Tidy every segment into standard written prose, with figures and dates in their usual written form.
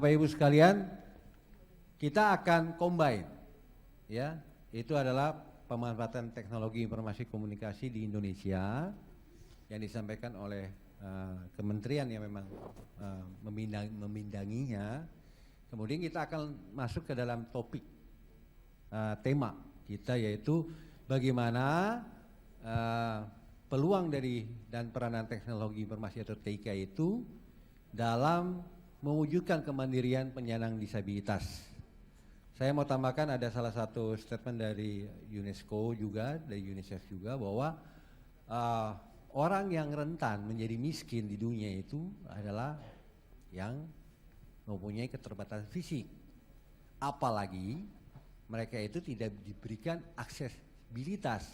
Bapak Ibu sekalian, kita akan combine, ya, itu adalah pemanfaatan teknologi informasi komunikasi di Indonesia yang disampaikan oleh kementerian yang memang memindanginya. Kemudian kita akan masuk ke dalam topik tema kita, yaitu bagaimana peluang dari dan peranan teknologi informasi atau TIK itu dalam mewujudkan kemandirian penyandang disabilitas. Saya mau tambahkan ada salah satu statement dari UNESCO juga, dari UNICEF juga, bahwa orang yang rentan menjadi miskin di dunia itu adalah yang mempunyai keterbatasan fisik. Apalagi mereka itu tidak diberikan aksesibilitas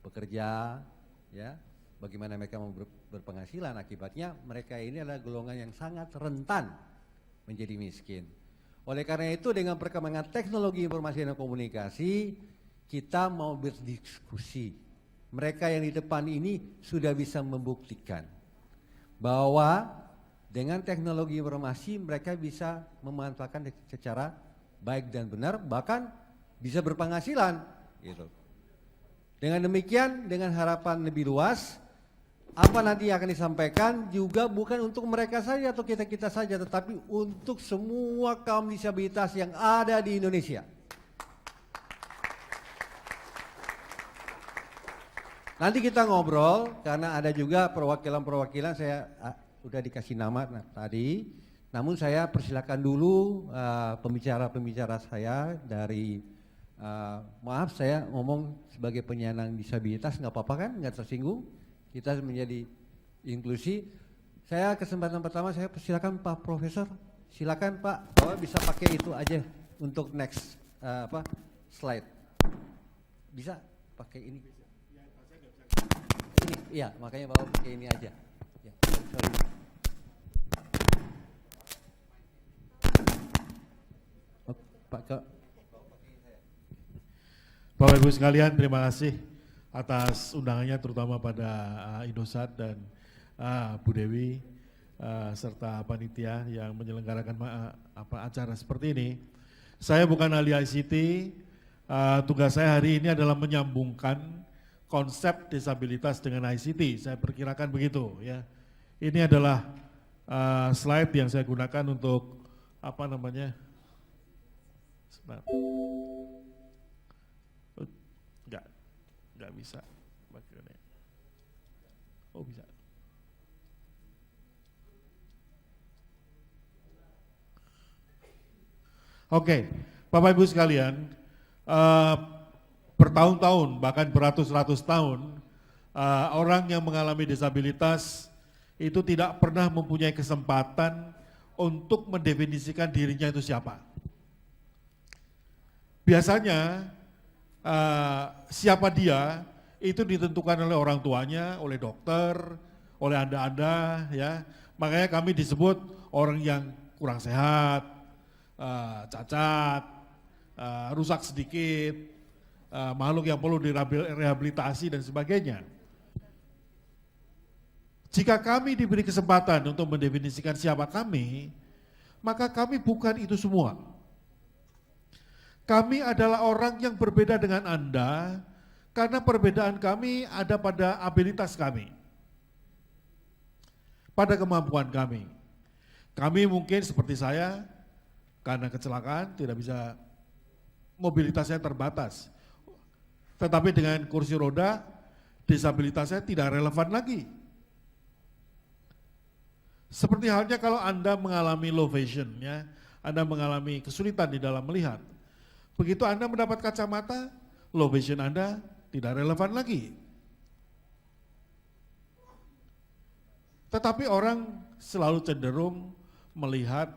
bekerja, ya, bagaimana mereka mau berpenghasilan. Akibatnya mereka ini adalah golongan yang sangat rentan menjadi miskin. Oleh karena itu, dengan perkembangan teknologi informasi dan komunikasi, kita mau berdiskusi. Mereka yang di depan ini sudah bisa membuktikan bahwa dengan teknologi informasi mereka bisa memanfaatkan secara baik dan benar, bahkan bisa berpenghasilan, gitu. Dengan demikian, dengan harapan lebih luas, apa nanti akan disampaikan juga bukan untuk mereka saja atau kita-kita saja, tetapi untuk semua kaum disabilitas yang ada di Indonesia. Nanti kita ngobrol, karena ada juga perwakilan-perwakilan, saya udah dikasih nama tadi, namun saya persilakan dulu pembicara-pembicara saya dari, maaf saya ngomong sebagai penyandang disabilitas, nggak apa-apa kan, nggak tersinggung. Kita menjadi inklusi. Saya kesempatan pertama saya persilakan Pak Profesor, silakan Pak, bahwa bisa pakai itu aja untuk next slide. Bisa pakai ini. Ini, iya, makanya Bapak pakai ini aja. Ya, sorry. Bapak Ibu sekalian, terima kasih atas undangannya, terutama pada Indosat dan Bu Dewi serta panitia yang menyelenggarakan acara seperti ini. Saya bukan ahli ICT, tugas saya hari ini adalah menyambungkan konsep disabilitas dengan ICT. Saya perkirakan begitu, ya. Ini adalah slide yang saya gunakan untuk Enggak bisa. Oh bisa. Oke, Bapak Ibu sekalian, bertahun-tahun bahkan beratus-ratus tahun orang yang mengalami disabilitas itu tidak pernah mempunyai kesempatan untuk mendefinisikan dirinya itu siapa. Biasanya siapa dia itu ditentukan oleh orang tuanya, oleh dokter, oleh anda-anda, ya. Makanya kami disebut orang yang kurang sehat, cacat, rusak sedikit, makhluk yang perlu direhabilitasi dan sebagainya. Jika kami diberi kesempatan untuk mendefinisikan siapa kami, maka kami bukan itu semua. Kami adalah orang yang berbeda dengan Anda, karena perbedaan kami ada pada abilitas kami, pada kemampuan kami. Kami mungkin seperti saya, karena kecelakaan tidak bisa, mobilitasnya terbatas. Tetapi dengan kursi roda, disabilitasnya tidak relevan lagi. Seperti halnya kalau Anda mengalami low vision, ya, Anda mengalami kesulitan di dalam melihat. Begitu Anda mendapat kacamata, low vision Anda tidak relevan lagi. Tetapi orang selalu cenderung melihat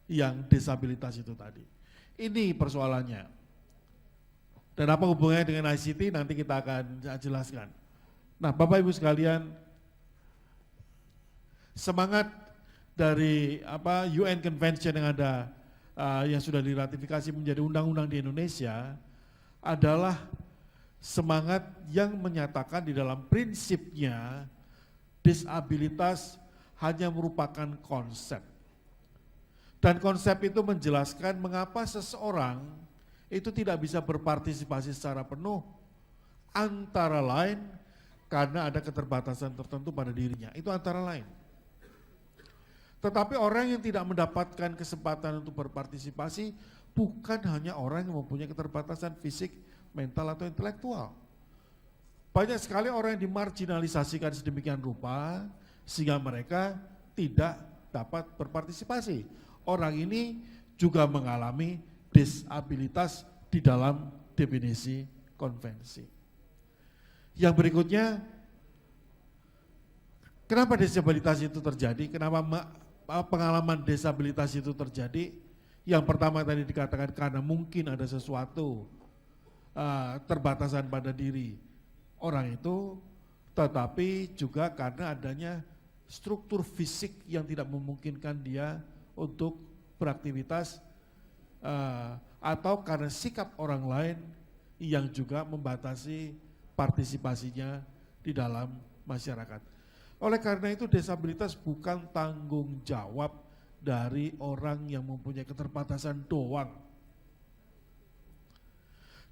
yang disabilitas itu tadi. Ini persoalannya. Dan apa hubungannya dengan ICT nanti kita akan jelaskan. Nah, Bapak Ibu sekalian, semangat dari UN Convention yang ada yang sudah diratifikasi menjadi undang-undang di Indonesia adalah semangat yang menyatakan di dalam prinsipnya disabilitas hanya merupakan konsep. Dan konsep itu menjelaskan mengapa seseorang itu tidak bisa berpartisipasi secara penuh, antara lain karena ada keterbatasan tertentu pada dirinya, itu antara lain. Tetapi orang yang tidak mendapatkan kesempatan untuk berpartisipasi bukan hanya orang yang mempunyai keterbatasan fisik, mental atau intelektual. Banyak sekali orang yang dimarginalisasikan sedemikian rupa sehingga mereka tidak dapat berpartisipasi. Orang ini juga mengalami disabilitas di dalam definisi konvensi. Yang berikutnya, kenapa disabilitas itu terjadi? Kenapa pengalaman disabilitas itu terjadi? Yang pertama tadi dikatakan karena mungkin ada sesuatu terbatasan pada diri orang itu, tetapi juga karena adanya struktur fisik yang tidak memungkinkan dia untuk beraktivitas atau karena sikap orang lain yang juga membatasi partisipasinya di dalam masyarakat. Oleh karena itu disabilitas bukan tanggung jawab dari orang yang mempunyai keterbatasan doang.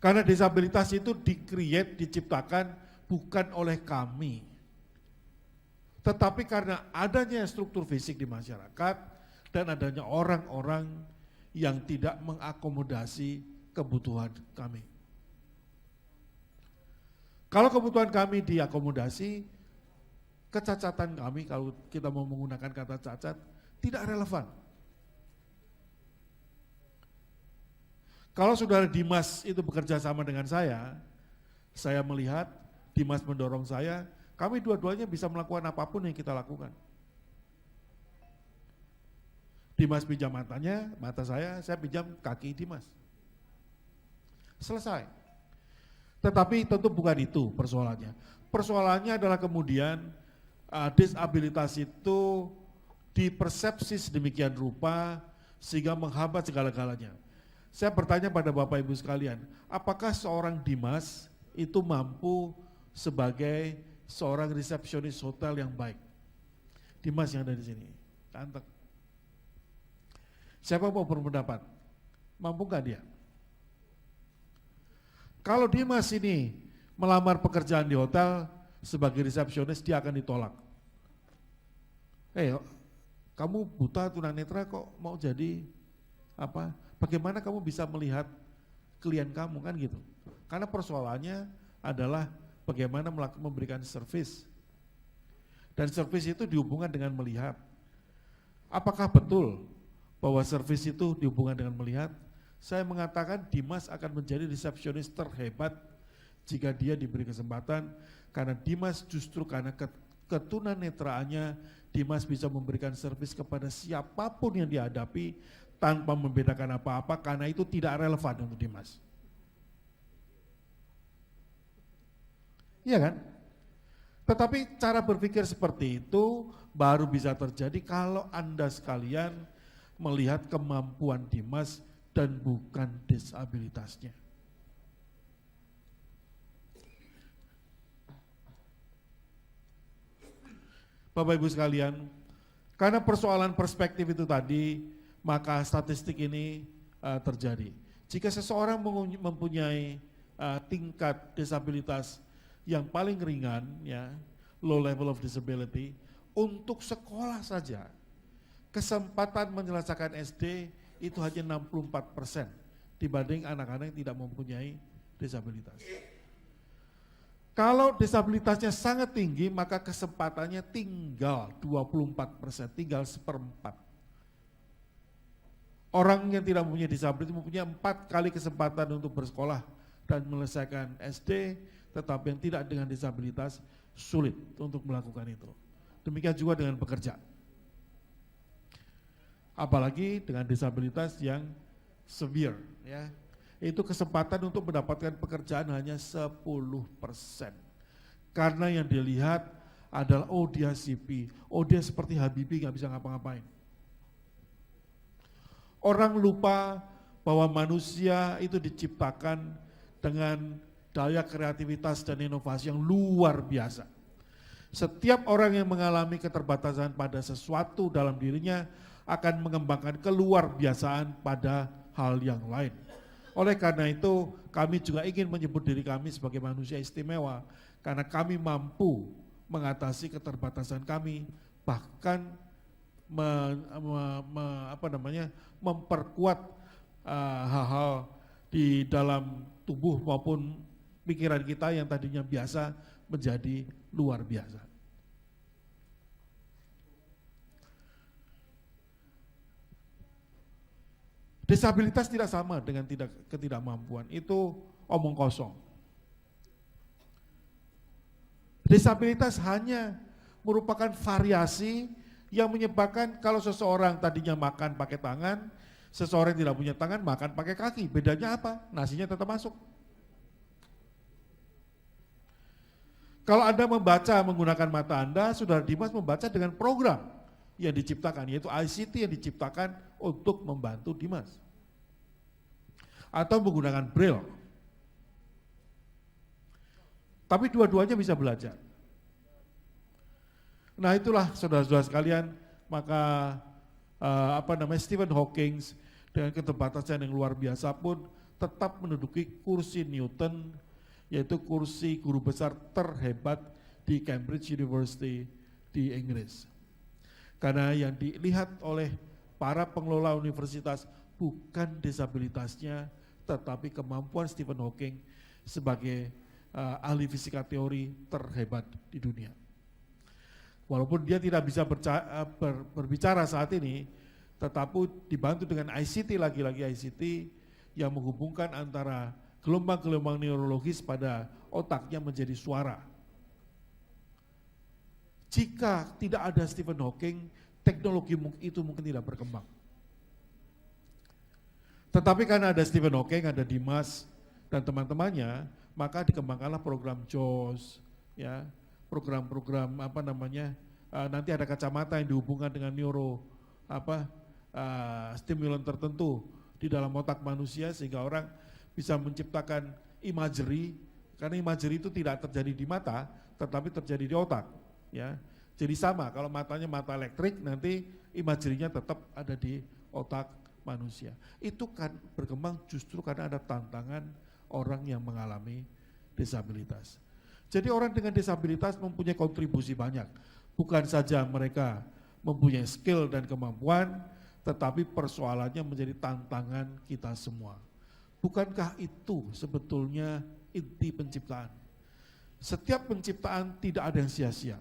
Karena disabilitas itu diciptakan bukan oleh kami, tetapi karena adanya struktur fisik di masyarakat dan adanya orang-orang yang tidak mengakomodasi kebutuhan kami. Kalau kebutuhan kami diakomodasi, kecacatan kami, kalau kita mau menggunakan kata cacat, tidak relevan. Kalau saudara Dimas itu bekerja sama dengan saya melihat Dimas mendorong saya, kami dua-duanya bisa melakukan apapun yang kita lakukan. Dimas pinjam matanya, mata saya pinjam kaki Dimas. Selesai. Tetapi tentu bukan itu persoalannya. Persoalannya adalah kemudian disabilitas itu dipersepsi sedemikian rupa sehingga menghambat segala-galanya. Saya bertanya pada Bapak Ibu sekalian, apakah seorang Dimas itu mampu sebagai seorang resepsionis hotel yang baik? Dimas yang ada di sini, ganteng. Siapa mau berpendapat? Mampu nggak dia? Kalau Dimas ini melamar pekerjaan di hotel sebagai resepsionis, dia akan ditolak. Kamu buta tunanetra kok mau jadi apa? Bagaimana kamu bisa melihat klien kamu, kan gitu? Karena persoalannya adalah bagaimana memberikan servis. Dan servis itu dihubungkan dengan melihat. Apakah betul bahwa servis itu dihubungkan dengan melihat? Saya mengatakan Dimas akan menjadi resepsionis terhebat jika dia diberi kesempatan, karena Dimas justru karena ketunanetraannya, Dimas bisa memberikan servis kepada siapapun yang dihadapi tanpa membedakan apa-apa, karena itu tidak relevan untuk Dimas. Iya kan? Tetapi cara berpikir seperti itu baru bisa terjadi kalau Anda sekalian melihat kemampuan Dimas dan bukan disabilitasnya. Bapak Ibu sekalian, karena persoalan perspektif itu tadi, maka statistik ini terjadi. Jika seseorang mempunyai tingkat disabilitas yang paling ringan, ya, low level of disability, untuk sekolah saja, kesempatan menyelesaikan SD itu hanya 64% dibanding anak-anak yang tidak mempunyai disabilitas. Kalau disabilitasnya sangat tinggi, maka kesempatannya tinggal 24%, tinggal 1/4. Orang yang tidak mempunyai disabilitas mempunyai 4 kali kesempatan untuk bersekolah dan menyelesaikan SD, tetapi yang tidak dengan disabilitas sulit untuk melakukan itu. Demikian juga dengan pekerja. Apalagi dengan disabilitas yang severe, ya. Itu kesempatan untuk mendapatkan pekerjaan hanya 10%. Karena yang dilihat adalah, oh dia CP, oh dia seperti Habibie nggak bisa ngapa-ngapain. Orang lupa bahwa manusia itu diciptakan dengan daya kreativitas dan inovasi yang luar biasa. Setiap orang yang mengalami keterbatasan pada sesuatu dalam dirinya akan mengembangkan keluar biasaan pada hal yang lain. Oleh karena itu, kami juga ingin menyebut diri kami sebagai manusia istimewa, karena kami mampu mengatasi keterbatasan kami, bahkan memperkuat hal-hal di dalam tubuh maupun pikiran kita yang tadinya biasa menjadi luar biasa. Disabilitas tidak sama dengan ketidakmampuan, itu omong kosong. Disabilitas hanya merupakan variasi yang menyebabkan kalau seseorang tadinya makan pakai tangan, seseorang yang tidak punya tangan makan pakai kaki. Bedanya apa? Nasinya tetap masuk. Kalau Anda membaca menggunakan mata Anda, Saudara Dimas membaca dengan program yang diciptakan, yaitu ICT yang diciptakan untuk membantu Dimas. Atau menggunakan Braille. Tapi dua-duanya bisa belajar. Nah itulah saudara-saudara sekalian, maka Stephen Hawking dengan keterbatasan yang luar biasa pun tetap menduduki kursi Newton, yaitu kursi guru besar terhebat di Cambridge University di Inggris. Karena yang dilihat oleh para pengelola universitas bukan disabilitasnya, tetapi kemampuan Stephen Hawking sebagai ahli fisika teori terhebat di dunia. Walaupun dia tidak bisa berbicara saat ini, tetapi dibantu dengan ICT, lagi-lagi ICT yang menghubungkan antara gelombang-gelombang neurologis pada otaknya menjadi suara. Jika tidak ada Stephen Hawking, teknologi itu mungkin tidak berkembang. Tetapi karena ada Stephen Hawking, ada Dimas dan teman-temannya, maka dikembangkanlah program JAWS, ya, program-program nanti ada kacamata yang dihubungkan dengan stimulan tertentu di dalam otak manusia sehingga orang bisa menciptakan imagery, karena imagery itu tidak terjadi di mata, tetapi terjadi di otak, ya. Jadi sama, kalau matanya mata elektrik, nanti imagery-nya tetap ada di otak manusia. Itu kan berkembang justru karena ada tantangan orang yang mengalami disabilitas. Jadi orang dengan disabilitas mempunyai kontribusi banyak. Bukan saja mereka mempunyai skill dan kemampuan, tetapi persoalannya menjadi tantangan kita semua. Bukankah itu sebetulnya inti penciptaan? Setiap penciptaan tidak ada yang sia-sia.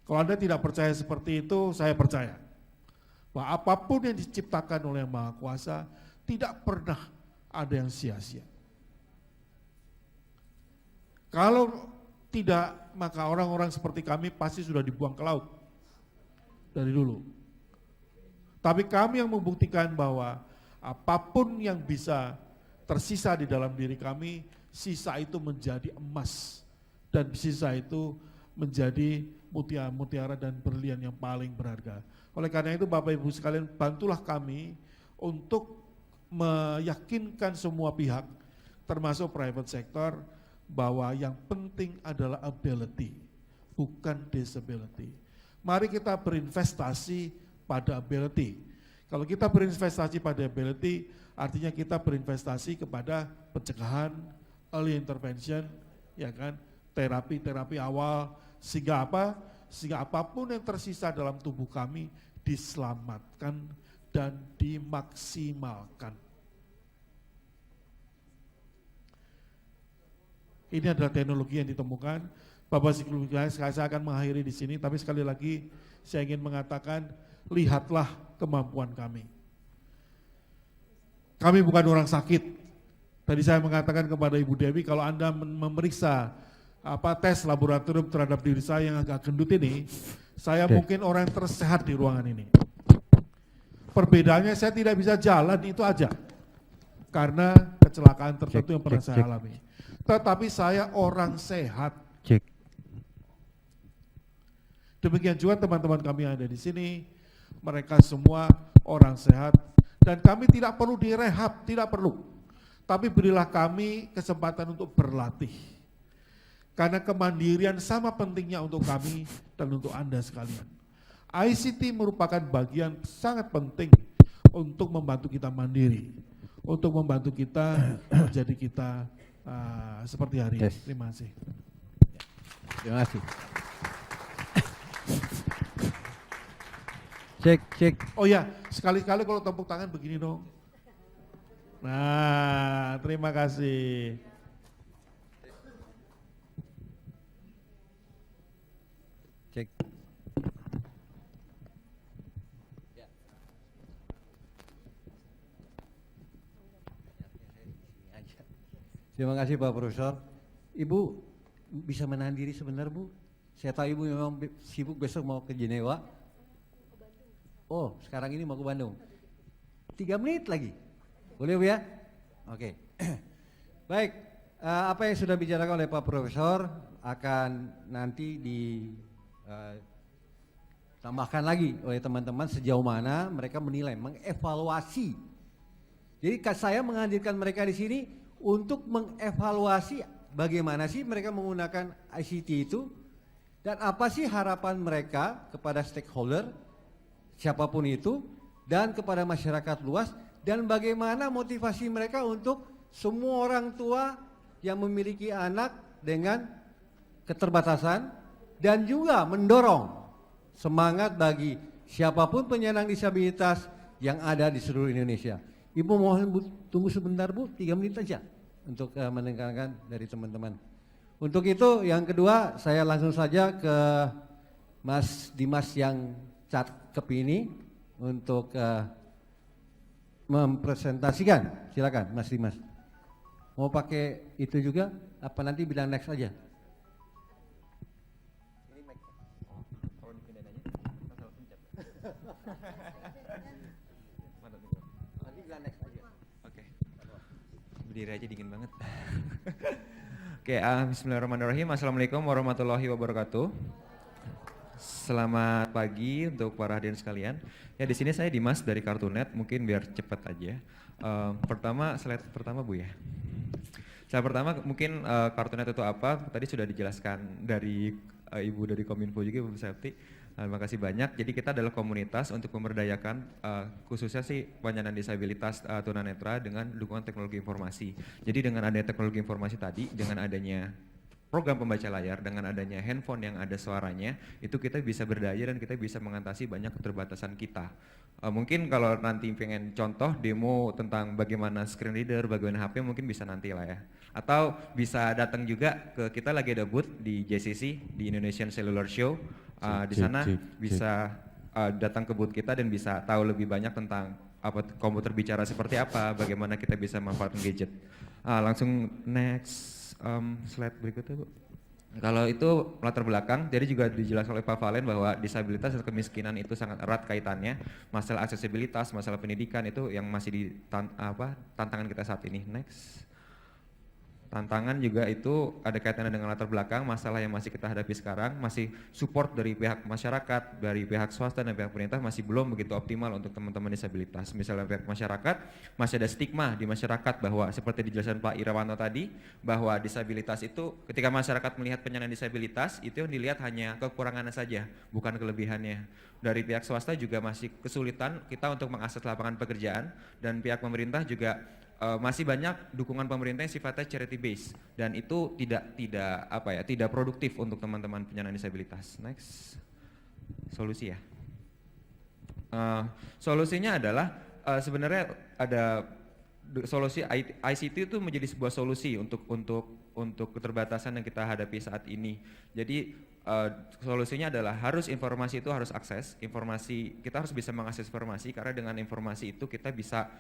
Kalau Anda tidak percaya seperti itu, saya percaya. Bahwa apapun yang diciptakan oleh Yang Maha Kuasa tidak pernah ada yang sia-sia. Kalau tidak, maka orang-orang seperti kami pasti sudah dibuang ke laut dari dulu. Tapi kami yang membuktikan bahwa apapun yang bisa tersisa di dalam diri kami, sisa itu menjadi emas. Dan sisa itu menjadi mutiara dan berlian yang paling berharga. Oleh karena itu Bapak Ibu sekalian, bantulah kami untuk meyakinkan semua pihak, termasuk private sector, bahwa yang penting adalah ability, bukan disability. Mari kita berinvestasi pada ability. Kalau kita berinvestasi pada ability, artinya kita berinvestasi kepada pencegahan, early intervention, ya kan, terapi-terapi awal, sehingga apa? Sehingga apapun yang tersisa dalam tubuh kami diselamatkan dan dimaksimalkan. Ini adalah teknologi yang ditemukan. Bapak Sekalian, saya akan mengakhiri di sini, tapi sekali lagi saya ingin mengatakan, lihatlah kemampuan kami. Kami bukan orang sakit. Tadi saya mengatakan kepada Ibu Dewi, kalau Anda memeriksa tes laboratorium terhadap diri saya yang agak gendut ini, saya mungkin orang yang tersehat di ruangan ini. Perbedaannya saya tidak bisa jalan, itu aja. Karena kecelakaan tertentu yang pernah saya alami. Tetapi saya orang sehat. Demikian juga teman-teman kami yang ada di sini, mereka semua orang sehat. Dan kami tidak perlu direhab, tidak perlu. Tapi berilah kami kesempatan untuk berlatih. Karena kemandirian sama pentingnya untuk kami dan untuk Anda sekalian. ICT merupakan bagian sangat penting untuk membantu kita mandiri, untuk membantu kita menjadi kita seperti hari ini. Yes. Terima kasih. Terima kasih. Cek. Oh ya, sekali-kali kalau tepuk tangan begini dong. Nah, terima kasih. Cek. Terima kasih Pak Profesor. Ibu bisa menahan diri sebentar Bu? Saya tahu Ibu memang sibuk besok mau ke Jenewa. Oh, sekarang ini mau ke Bandung. 3 menit lagi. Boleh Bu ya? Oke. Baik, apa yang sudah bicarakan oleh Pak Profesor akan nanti ditambahkan lagi oleh teman-teman sejauh mana mereka menilai, mengevaluasi. Jadi saya menghadirkan mereka di sini untuk mengevaluasi bagaimana sih mereka menggunakan ICT itu dan apa sih harapan mereka kepada stakeholder siapapun itu dan kepada masyarakat luas dan bagaimana motivasi mereka untuk semua orang tua yang memiliki anak dengan keterbatasan dan juga mendorong semangat bagi siapapun penyandang disabilitas yang ada di seluruh Indonesia. Ibu mohon tunggu sebentar Bu, 3 menit saja untuk mendengarkan dari teman-teman. Untuk itu yang kedua saya langsung saja ke Mas Dimas yang cakep ini untuk mempresentasikan. Silakan Mas Dimas. Mau pakai itu juga? Apa nanti bilang next aja? Nanti bilang next aja. Oke. Berdiri aja dingin banget. Oke, bismillahirrahmanirrahim. Assalamualaikum warahmatullahi wabarakatuh. Selamat pagi untuk para hadirin sekalian. Ya di sini saya Dimas dari Kartunet. Mungkin biar cepat aja. Slide pertama Bu ya. Slide pertama mungkin Kartunet itu apa? Tadi sudah dijelaskan dari Ibu dari Kominfo juga Bu Septi. Terima kasih banyak. Jadi kita adalah komunitas untuk memberdayakan khususnya sih penyandang disabilitas tunanetra dengan dukungan teknologi informasi. Jadi dengan adanya teknologi informasi tadi, dengan adanya program pembaca layar, dengan adanya handphone yang ada suaranya, itu kita bisa berdaya dan kita bisa mengatasi banyak keterbatasan kita. Mungkin kalau nanti pengen contoh demo tentang bagaimana screen reader, bagaimana HP mungkin bisa nanti lah ya. Atau bisa datang juga ke kita lagi ada booth di JCC, di Indonesian Cellular Show. Di sana bisa datang ke booth kita dan bisa tahu lebih banyak tentang apa komputer bicara seperti apa, bagaimana kita bisa memanfaatkan gadget. Langsung next slide berikutnya Bu. Kalau itu latar belakang, jadi juga dijelaskan oleh Pak Valen bahwa disabilitas dan kemiskinan itu sangat erat kaitannya. Masalah aksesibilitas, masalah pendidikan itu yang masih tantangan kita saat ini. Next. Tantangan juga itu ada kaitannya dengan latar belakang, masalah yang masih kita hadapi sekarang, masih support dari pihak masyarakat, dari pihak swasta dan pihak pemerintah masih belum begitu optimal untuk teman-teman disabilitas. Misalnya pihak masyarakat, masih ada stigma di masyarakat bahwa seperti dijelaskan Pak Irawanto tadi, bahwa disabilitas itu ketika masyarakat melihat penyandang disabilitas, itu yang dilihat hanya kekurangannya saja, bukan kelebihannya. Dari pihak swasta juga masih kesulitan kita untuk mengakses lapangan pekerjaan dan pihak pemerintah juga masih banyak dukungan pemerintah yang sifatnya charity based dan itu tidak produktif untuk teman-teman penyandang disabilitas. Next, solusi ya. Solusinya adalah sebenarnya ada solusi ICT itu menjadi sebuah solusi untuk keterbatasan yang kita hadapi saat ini. Jadi solusinya adalah informasi itu harus akses, kita harus bisa mengakses informasi karena dengan informasi itu kita bisa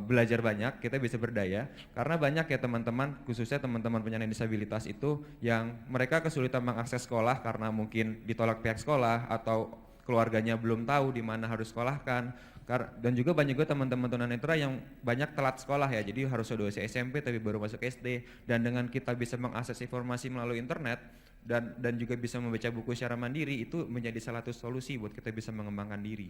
belajar banyak, kita bisa berdaya karena banyak ya teman-teman, khususnya teman-teman penyandang disabilitas itu yang mereka kesulitan mengakses sekolah karena mungkin ditolak pihak sekolah atau keluarganya belum tahu di mana harus sekolahkan dan juga banyak juga teman-teman tunanetra yang banyak telat sekolah ya, jadi harus sudah usia SMP tapi baru masuk SD dan dengan kita bisa mengakses informasi melalui internet dan juga bisa membaca buku secara mandiri itu menjadi salah satu solusi buat kita bisa mengembangkan diri.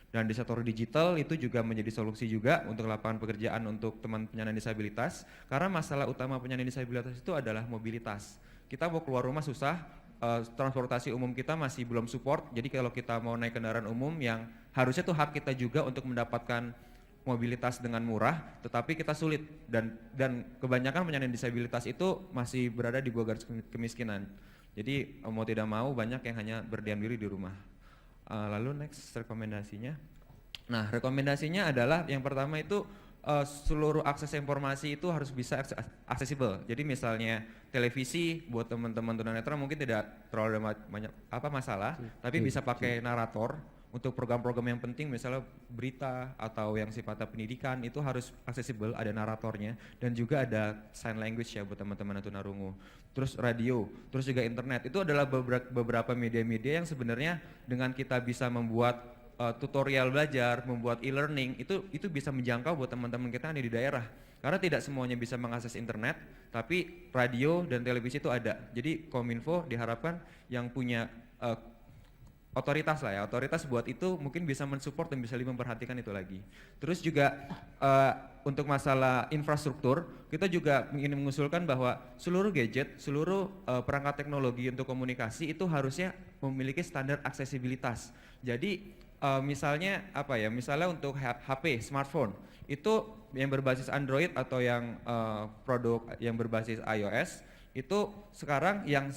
Dan di sektor digital itu juga menjadi solusi juga untuk lapangan pekerjaan untuk teman penyandang disabilitas karena masalah utama penyandang disabilitas itu adalah mobilitas. Kita mau keluar rumah susah, transportasi umum kita masih belum support. Jadi kalau kita mau naik kendaraan umum yang harusnya tuh hak kita juga untuk mendapatkan mobilitas dengan murah, tetapi kita sulit dan kebanyakan penyandang disabilitas itu masih berada di bawah garis kemiskinan. Jadi mau tidak mau banyak yang hanya berdiam diri di rumah. Lalu next rekomendasinya. Nah, rekomendasinya adalah yang pertama itu seluruh akses informasi itu harus bisa aksesibel. Jadi misalnya televisi buat teman-teman tunanetra mungkin tidak terlalu banyak masalah, tapi bisa pakai narator untuk program-program yang penting, misalnya berita atau yang sifatnya pendidikan itu harus aksesibel, ada naratornya dan juga ada sign language ya buat teman-teman tunarungu. Terus radio, terus juga internet. Itu adalah beberapa media-media yang sebenarnya dengan kita bisa membuat tutorial belajar, membuat e-learning itu bisa menjangkau buat teman-teman kita yang ada di daerah. Karena tidak semuanya bisa mengakses internet, tapi radio dan televisi itu ada. Jadi Kominfo diharapkan yang punya otoritas lah ya, otoritas buat itu mungkin bisa mensupport dan bisa lebih memperhatikan itu lagi. Terus juga untuk masalah infrastruktur, kita juga ingin mengusulkan bahwa seluruh gadget, seluruh perangkat teknologi untuk komunikasi itu harusnya memiliki standar aksesibilitas. Jadi misalnya misalnya untuk HP, smartphone itu yang berbasis Android atau yang produk yang berbasis iOS itu sekarang yang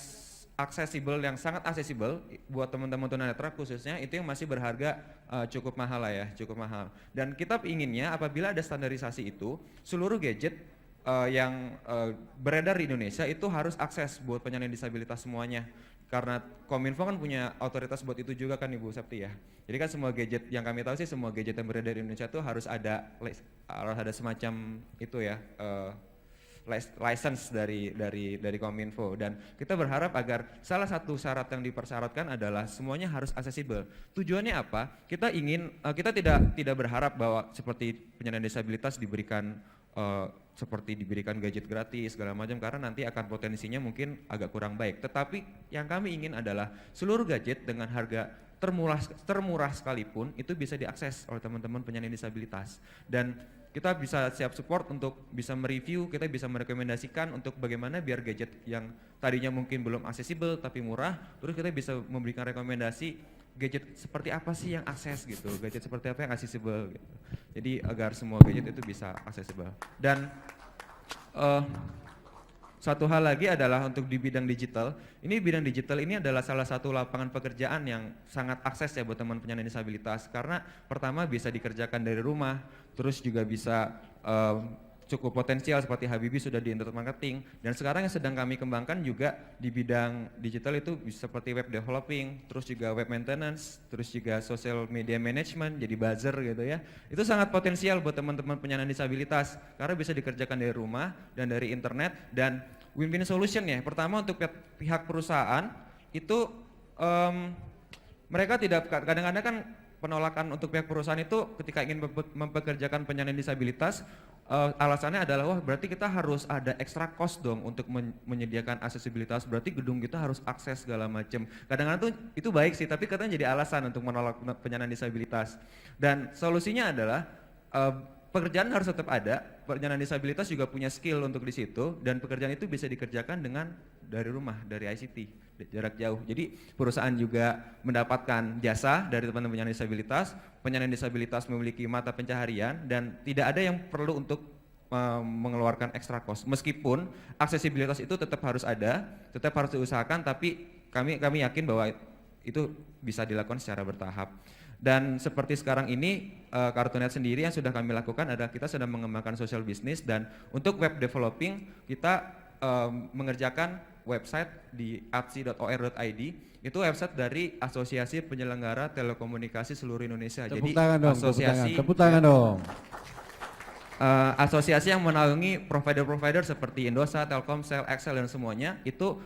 aksesibel, yang sangat aksesibel buat teman-teman tunanetra khususnya itu yang masih berharga cukup mahal lah ya, cukup mahal. Dan kita inginnya apabila ada standarisasi itu seluruh gadget yang beredar di Indonesia itu harus akses buat penyandang disabilitas semuanya. Karena Kominfo kan punya otoritas buat itu juga kan Ibu Septi ya. Jadi kan semua gadget yang kami tahu sih semua gadget yang beredar di Indonesia itu harus ada semacam itu ya license dari Kominfo, dan kita berharap agar salah satu syarat yang dipersyaratkan adalah semuanya harus aksesibel. Tujuannya apa? Kita ingin kita tidak berharap bahwa seperti penyandang disabilitas diberikan seperti diberikan gadget gratis segala macam, karena nanti akan potensinya mungkin agak kurang baik. Tetapi yang kami ingin adalah seluruh gadget dengan harga termurah sekalipun itu bisa diakses oleh teman-teman penyandang disabilitas, dan kita bisa siap support untuk bisa mereview, kita bisa merekomendasikan untuk bagaimana biar gadget yang tadinya mungkin belum aksesibel tapi murah, terus kita bisa memberikan rekomendasi gadget seperti apa sih yang akses gitu, gadget seperti apa yang aksesibel gitu. Jadi agar semua gadget itu bisa aksesibel. Dan satu hal lagi adalah untuk di bidang digital. Ini bidang digital ini adalah salah satu lapangan pekerjaan yang sangat akses ya buat teman penyandang disabilitas, karena pertama bisa dikerjakan dari rumah, terus juga bisa cukup potensial seperti Habibie sudah di internet marketing, dan sekarang yang sedang kami kembangkan juga di bidang digital itu bisa seperti web developing, terus juga web maintenance, terus juga social media management, jadi buzzer gitu ya. Itu sangat potensial buat teman-teman penyandang disabilitas karena bisa dikerjakan dari rumah dan dari internet, dan win-win solution ya. Pertama untuk pihak perusahaan itu mereka tidak, kadang-kadang kan penolakan untuk pihak perusahaan itu ketika ingin mempekerjakan penyandang disabilitas alasannya adalah wah berarti kita harus ada extra cost dong untuk menyediakan aksesibilitas, berarti gedung kita harus akses segala macam. Kadang-kadang tuh itu baik sih, tapi katanya jadi alasan untuk menolak penyandang disabilitas. Dan solusinya adalah pekerjaan harus tetap ada, penyandang disabilitas juga punya skill untuk di situ, dan pekerjaan itu bisa dikerjakan dengan dari rumah, dari ICT, jarak jauh. Jadi perusahaan juga mendapatkan jasa dari teman-teman penyandang disabilitas memiliki mata pencaharian, dan tidak ada yang perlu untuk mengeluarkan extra cost. Meskipun aksesibilitas itu tetap harus ada, tetap harus diusahakan, tapi kami yakin bahwa itu bisa dilakukan secara bertahap. Dan seperti sekarang ini Kartunet sendiri yang sudah kami lakukan adalah kita sedang mengembangkan social business, dan untuk web developing kita mengerjakan website di atsi.or.id. Itu website dari Asosiasi Penyelenggara Telekomunikasi Seluruh Indonesia. Tepuk Jadi tangan dong, asosiasi tepuk tangan dong. Asosiasi yang menaungi provider-provider seperti Indosat, Telkomsel, XL dan semuanya itu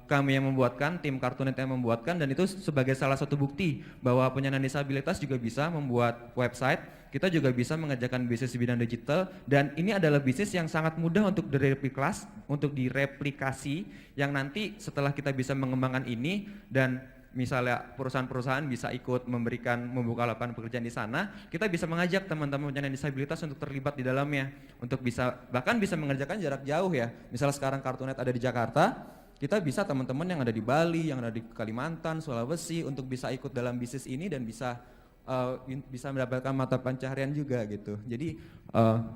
kami yang membuatkan, tim Kartunet yang membuatkan, dan itu sebagai salah satu bukti bahwa penyandang disabilitas juga bisa membuat website. Kita juga bisa mengerjakan bisnis di bidang digital, dan ini adalah bisnis yang sangat mudah untuk direplikasi, yang nanti setelah kita bisa mengembangkan ini dan misalnya perusahaan-perusahaan bisa ikut membuka lapangan pekerjaan di sana, kita bisa mengajak teman-teman penyandang disabilitas untuk terlibat di dalamnya, untuk bisa bahkan bisa mengerjakan jarak jauh ya. Misalnya sekarang Kartunet ada di Jakarta, kita bisa teman-teman yang ada di Bali, yang ada di Kalimantan, Sulawesi untuk bisa ikut dalam bisnis ini dan bisa mendapatkan mata pencaharian juga gitu. Jadi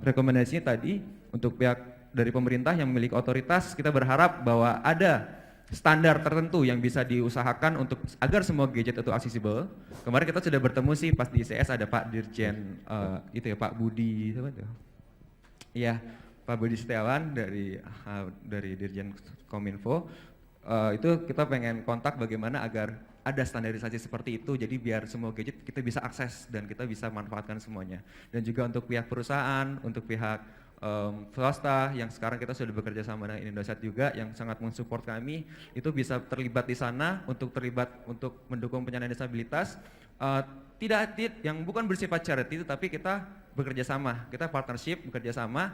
rekomendasinya tadi untuk pihak dari pemerintah yang memiliki otoritas, kita berharap bahwa ada standar tertentu yang bisa diusahakan untuk agar semua gadget itu aksesibel. Kemarin kita sudah bertemu sih pas di ICS ada Pak Dirjen itu ya Pak Budi siapa itu? Iya, Pak Budi Setiawan dari Dirjen Kominfo. Itu kita pengen kontak bagaimana agar ada standarisasi seperti itu, jadi biar semua gadget kita bisa akses dan kita bisa manfaatkan semuanya. Dan juga untuk pihak perusahaan, untuk pihak swasta yang sekarang kita sudah bekerja sama dengan Indosat juga yang sangat mensupport kami, itu bisa terlibat di sana untuk mendukung penyandang disabilitas. Tidak yang bukan bersifat charity, tapi kita bekerja sama, kita partnership bekerja sama.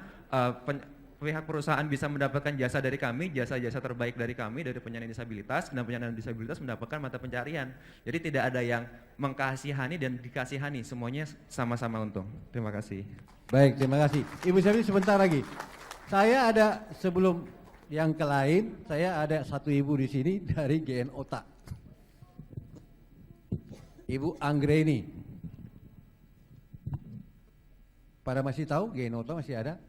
Pihak perusahaan bisa mendapatkan jasa dari kami, jasa-jasa terbaik dari kami, dari penyandang disabilitas, dan penyandang disabilitas mendapatkan mata pencarian. Jadi tidak ada yang mengkasihani dan dikasihani, semuanya sama-sama untung. Terima kasih. Baik, terima kasih. Ibu Syafri sebentar lagi. Saya ada sebelum yang ke lain, saya ada satu ibu di sini dari GN OTA. Ibu Anggreni. Pada masih tahu GN OTA masih ada?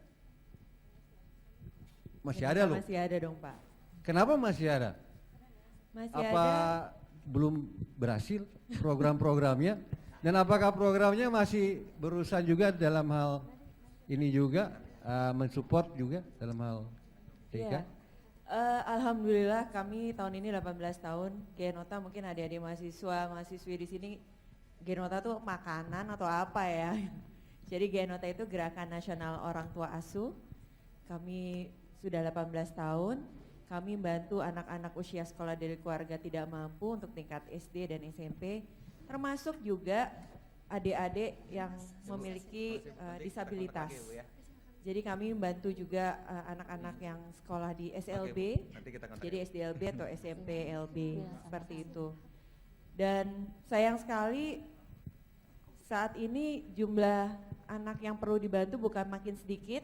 Masih ada loh. Masih ada dong Pak. Kenapa masih ada? Masih Apa ada. belum berhasil program-programnya? Dan apakah programnya masih berusaha juga dalam hal ini juga mensupport juga dalam hal TK? Iya. Alhamdulillah kami tahun ini 18 tahun. Genota mungkin adik-adik mahasiswi di sini Genota tuh makanan atau apa ya? Jadi Genota itu Gerakan Nasional Orang Tua Asuh. Kami sudah 18 tahun, kami membantu anak-anak usia sekolah dari keluarga tidak mampu untuk tingkat SD dan SMP, termasuk juga adik-adik yang memiliki disabilitas. Jadi kami membantu juga anak-anak yang sekolah di SLB, jadi SDLB atau SMP LB, seperti itu. Dan sayang sekali saat ini jumlah anak yang perlu dibantu bukan makin sedikit,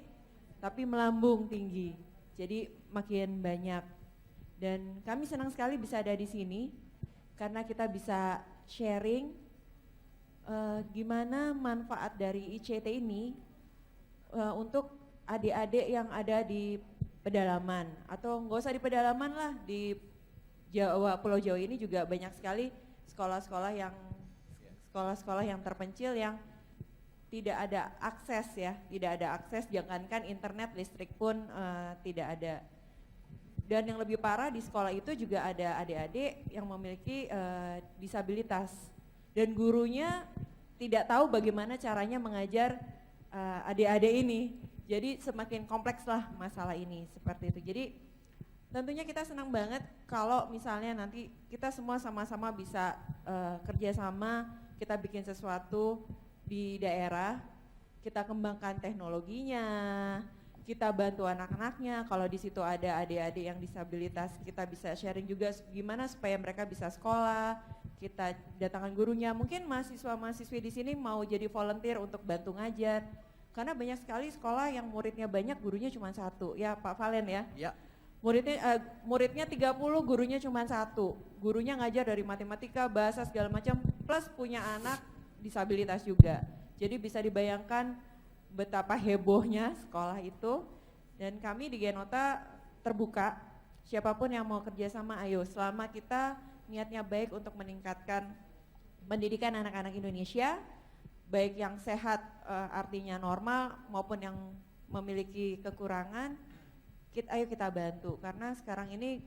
tapi melambung tinggi. Jadi makin banyak. Dan kami senang sekali bisa ada di sini karena kita bisa sharing gimana manfaat dari ICT ini untuk adik-adik yang ada di pedalaman atau nggak usah di pedalaman lah, di Jawa, Pulau Jawa ini juga banyak sekali sekolah-sekolah yang terpencil yang tidak ada akses ya, tidak ada akses, jangankan internet, listrik pun tidak ada. Dan yang lebih parah di sekolah itu juga ada adik-adik yang memiliki disabilitas dan gurunya tidak tahu bagaimana caranya mengajar adik-adik ini. Jadi semakin kompleks lah masalah ini, seperti itu. Jadi tentunya kita senang banget kalau misalnya nanti kita semua sama-sama bisa kerjasama, kita bikin sesuatu di daerah, kita kembangkan teknologinya, kita bantu anak-anaknya. Kalau di situ ada adik-adik yang disabilitas, kita bisa sharing juga gimana supaya mereka bisa sekolah. Kita datangkan gurunya. Mungkin mahasiswa-mahasiswi di sini mau jadi volunteer untuk bantu ngajar. Karena banyak sekali sekolah yang muridnya banyak, gurunya cuma satu. Ya Pak Valen ya. Ya. Muridnya 30, gurunya cuma satu. Gurunya ngajar dari matematika, bahasa segala macam, plus punya anak disabilitas juga. Jadi bisa dibayangkan betapa hebohnya sekolah itu. Dan kami di Genota terbuka, siapapun yang mau kerjasama ayo, selama kita niatnya baik untuk meningkatkan pendidikan anak-anak Indonesia, baik yang sehat artinya normal maupun yang memiliki kekurangan, ayo kita bantu. Karena sekarang ini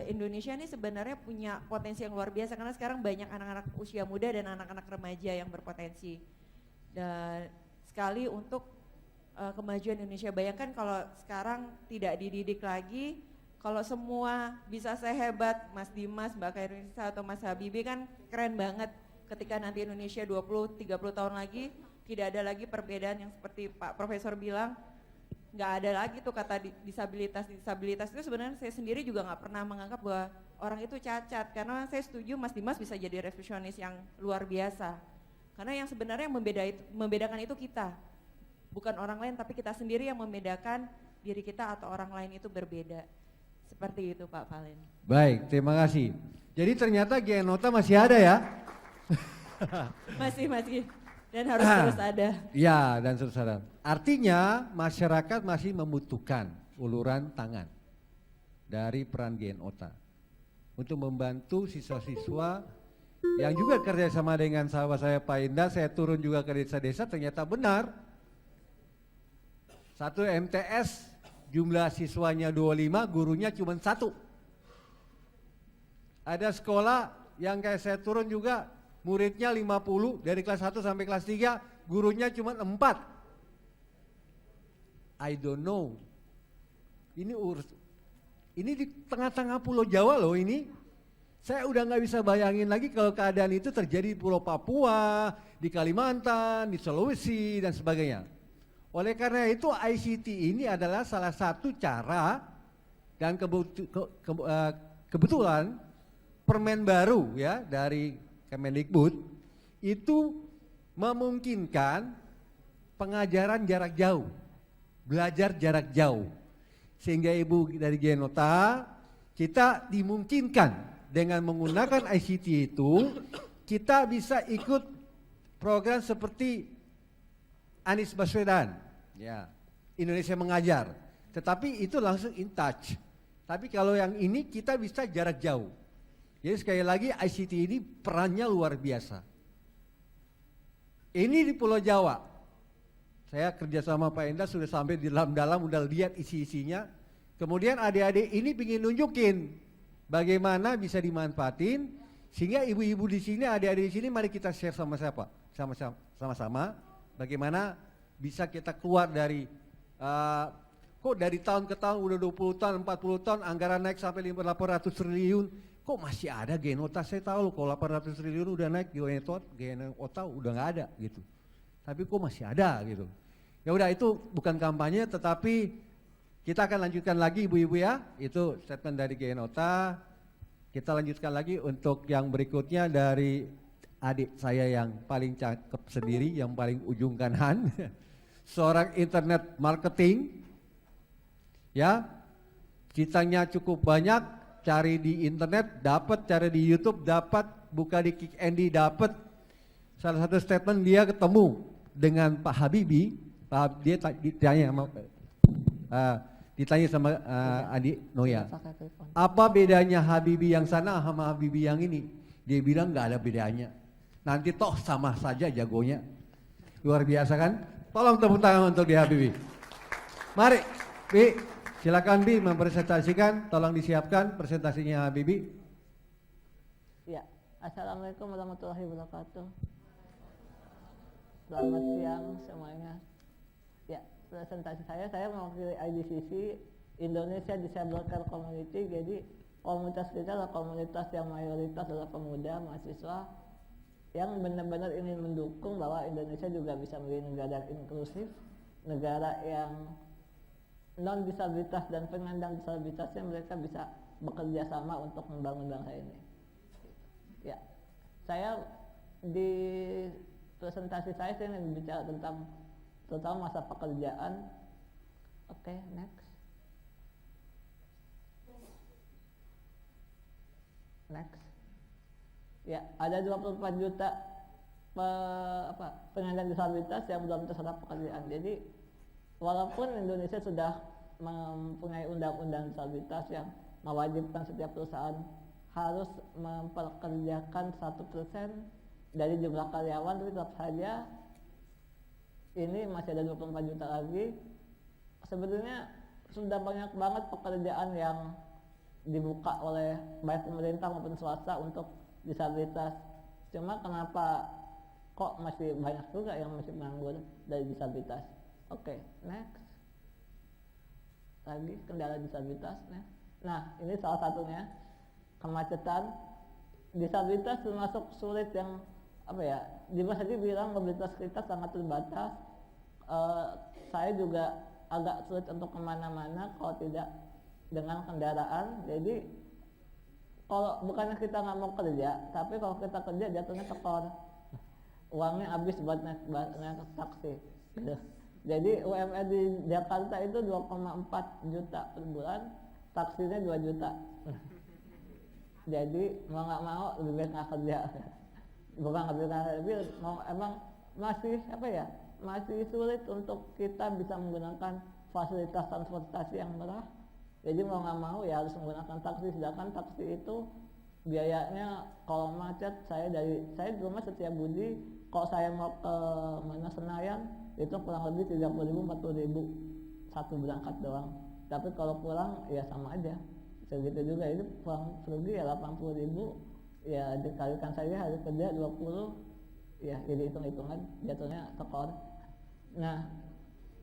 Indonesia ini sebenarnya punya potensi yang luar biasa karena sekarang banyak anak-anak usia muda dan anak-anak remaja yang berpotensi. Dan sekali untuk kemajuan Indonesia, bayangkan kalau sekarang tidak dididik lagi, kalau semua bisa sehebat Mas Dimas, Mbak Khairunisa atau Mas Habibie kan keren banget. Ketika nanti Indonesia 20-30 tahun lagi tidak ada lagi perbedaan yang seperti Pak Profesor bilang, nggak ada lagi tuh kata disabilitas itu. Sebenarnya saya sendiri juga nggak pernah menganggap bahwa orang itu cacat, karena saya setuju Mas Dimas bisa jadi revisionis yang luar biasa, karena yang sebenarnya membedakan itu kita, bukan orang lain, tapi kita sendiri yang membedakan diri kita atau orang lain itu berbeda. Seperti itu Pak Valen. Baik, terima kasih. Jadi ternyata Genota masih ada ya? Masih dan harus terus ada. Ya, dan terus ada. Artinya masyarakat masih membutuhkan uluran tangan dari peran Genota untuk membantu siswa-siswa yang juga kerjasama dengan sahabat saya Pak Indah. Saya turun juga ke desa-desa, ternyata benar. Satu MTS jumlah siswanya 25, gurunya cuma 1. Ada sekolah yang kayak saya turun juga, muridnya 50, dari kelas 1 sampai kelas 3, gurunya cuma 4. I don't know. Ini di tengah-tengah Pulau Jawa loh ini. Saya udah nggak bisa bayangin lagi kalau keadaan itu terjadi di Pulau Papua, di Kalimantan, di Sulawesi, dan sebagainya. Oleh karena itu ICT ini adalah salah satu cara dan kebetulan permen baru ya dari Kemendikbud itu memungkinkan pengajaran jarak jauh, belajar jarak jauh. Sehingga Ibu dari Genota, kita dimungkinkan dengan menggunakan ICT itu, kita bisa ikut program seperti Anies Baswedan, ya, Indonesia Mengajar. Tetapi itu langsung in touch. Tapi kalau yang ini kita bisa jarak jauh. Jadi sekali lagi ICT ini perannya luar biasa. Ini di Pulau Jawa. Saya kerjasama Pak Endah sudah sampai di dalam udah lihat isi-isinya. Kemudian adik-adik ini ingin nunjukin bagaimana bisa dimanfaatin sehingga ibu-ibu di sini, adik-adik di sini, mari kita share sama-sama bagaimana bisa kita keluar dari kok dari tahun ke tahun udah 20 tahun, 40 tahun anggaran naik sampai 800 triliun. Kok masih ada Genota? Saya tahu loh kalau 800 triliun udah naik, Genota udah nggak ada gitu. Tapi kok masih ada gitu. Ya udah, itu bukan kampanye, tetapi kita akan lanjutkan lagi ibu-ibu ya. Itu statement dari Genota. Kita lanjutkan lagi untuk yang berikutnya dari adik saya yang paling cakep sendiri, yang paling ujung kanan. Seorang internet marketing. Ya, ceritanya cukup banyak, cari di internet dapat, cari di YouTube dapat, buka di Kick Andy dapat. Salah satu statement dia ketemu dengan Pak Habibie, dia ditanya sama Adi Noya, apa bedanya Habibie yang sana sama Habibie yang ini? Dia bilang nggak ada bedanya. Nanti toh sama saja jagonya. Luar biasa kan? Tolong tepuk tangan untuk dia Habibie. Mari, Bi, silakan Bi mempresentasikan, tolong disiapkan presentasinya Habibie. Ya, Assalamualaikum warahmatullahi wabarakatuh. Selamat siang semuanya. Ya, presentasi saya mewakili IDCC, Indonesia Disable Care Community. Jadi komunitas kita adalah komunitas yang mayoritas adalah pemuda, mahasiswa yang benar-benar ingin mendukung bahwa Indonesia juga bisa menjadi negara inklusif, negara yang non disabilitas dan penyandang disabilitasnya mereka bisa bekerja sama untuk membangun bangsa ini. Ya, saya di presentasi saya ingin bicara tentang terutama masa pekerjaan. Oke, next. Ya, ada 24 juta penyandang disabilitas yang belum terserap pekerjaan. Jadi walaupun Indonesia sudah mempunyai undang-undang disabilitas yang mewajibkan setiap perusahaan harus memperkerjakan 1% dari jumlah karyawan, tapi tetap saja ini masih ada 24 juta lagi. Sebenarnya sudah banyak banget pekerjaan yang dibuka oleh baik pemerintah maupun swasta untuk disabilitas. Cuma kenapa kok masih banyak juga yang masih menganggur dari disabilitas? Oke, next. Lagi kendala disabilitas. Nah, ini salah satunya kemacetan. Disabilitas termasuk sulit yang Dimas tadi bilang mobilitas kita sangat terbatas. Saya juga agak sulit untuk kemana-mana kalau tidak dengan kendaraan. Jadi kalau bukannya kita nggak mau kerja, tapi kalau kita kerja jatuhnya tekor, uangnya habis buat naik taksi gitu. Jadi UMR di Jakarta itu 2,4 juta per bulan, taksinya 2 juta. Jadi mau nggak mau lebih baik nggak kerja. Bukan nggak bisa, tapi mau emang masih apa ya, masih sulit untuk kita bisa menggunakan fasilitas transportasi yang murah. Jadi mau nggak mau ya harus menggunakan taksi, sedangkan taksi itu biayanya kalau macet, saya di rumah Setiabudi, kalau saya mau ke mana Senayan itu kurang lebih 30.000 40.000 satu berangkat doang. Tapi kalau pulang ya sama aja, segitu juga. Itu pulang pergi ya 80.000, ya dikalikan saja hari kerja 20, ya jadi hitung-hitungan jatuhnya tekor. Nah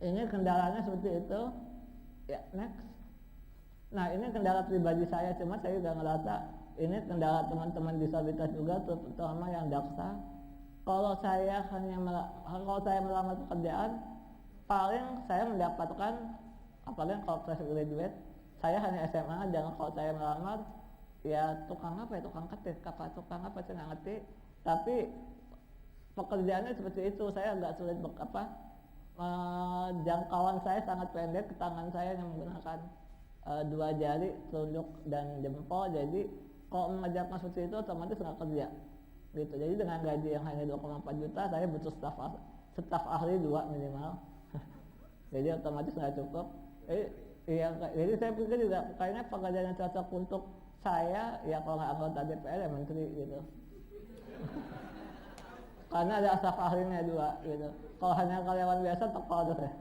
ini kendalanya seperti itu. Ya next. Nah ini kendala pribadi saya, cuma saya juga ngerasa ini kendala teman-teman disabilitas juga, terutama yang daksa. Kalau saya melamar pekerjaan, paling saya mendapatkan, apalagi kalau fresh graduate, saya hanya SMA, dan kalau saya melamar ya tukang apa ya, tukang ketik, tukang apa saya nggak ngerti. Tapi pekerjaannya seperti itu, saya agak sulit jangkauan saya sangat pendek, tangan saya yang menggunakan 2 jari, telunjuk dan jempol. Jadi kalau mengajarkan seperti itu otomatis nggak kerja gitu. Jadi dengan gaji yang hanya 2,4 juta saya butuh staf ahli 2 minimal. Jadi otomatis nggak cukup. Jadi saya pikir juga kayaknya pekerjaan yang cocok untuk saya ya kalau nggak anggota DPR ya menteri gitu. Karena ada staf ahlinya 2 gitu. Kalau hanya karyawan biasa tekor ya.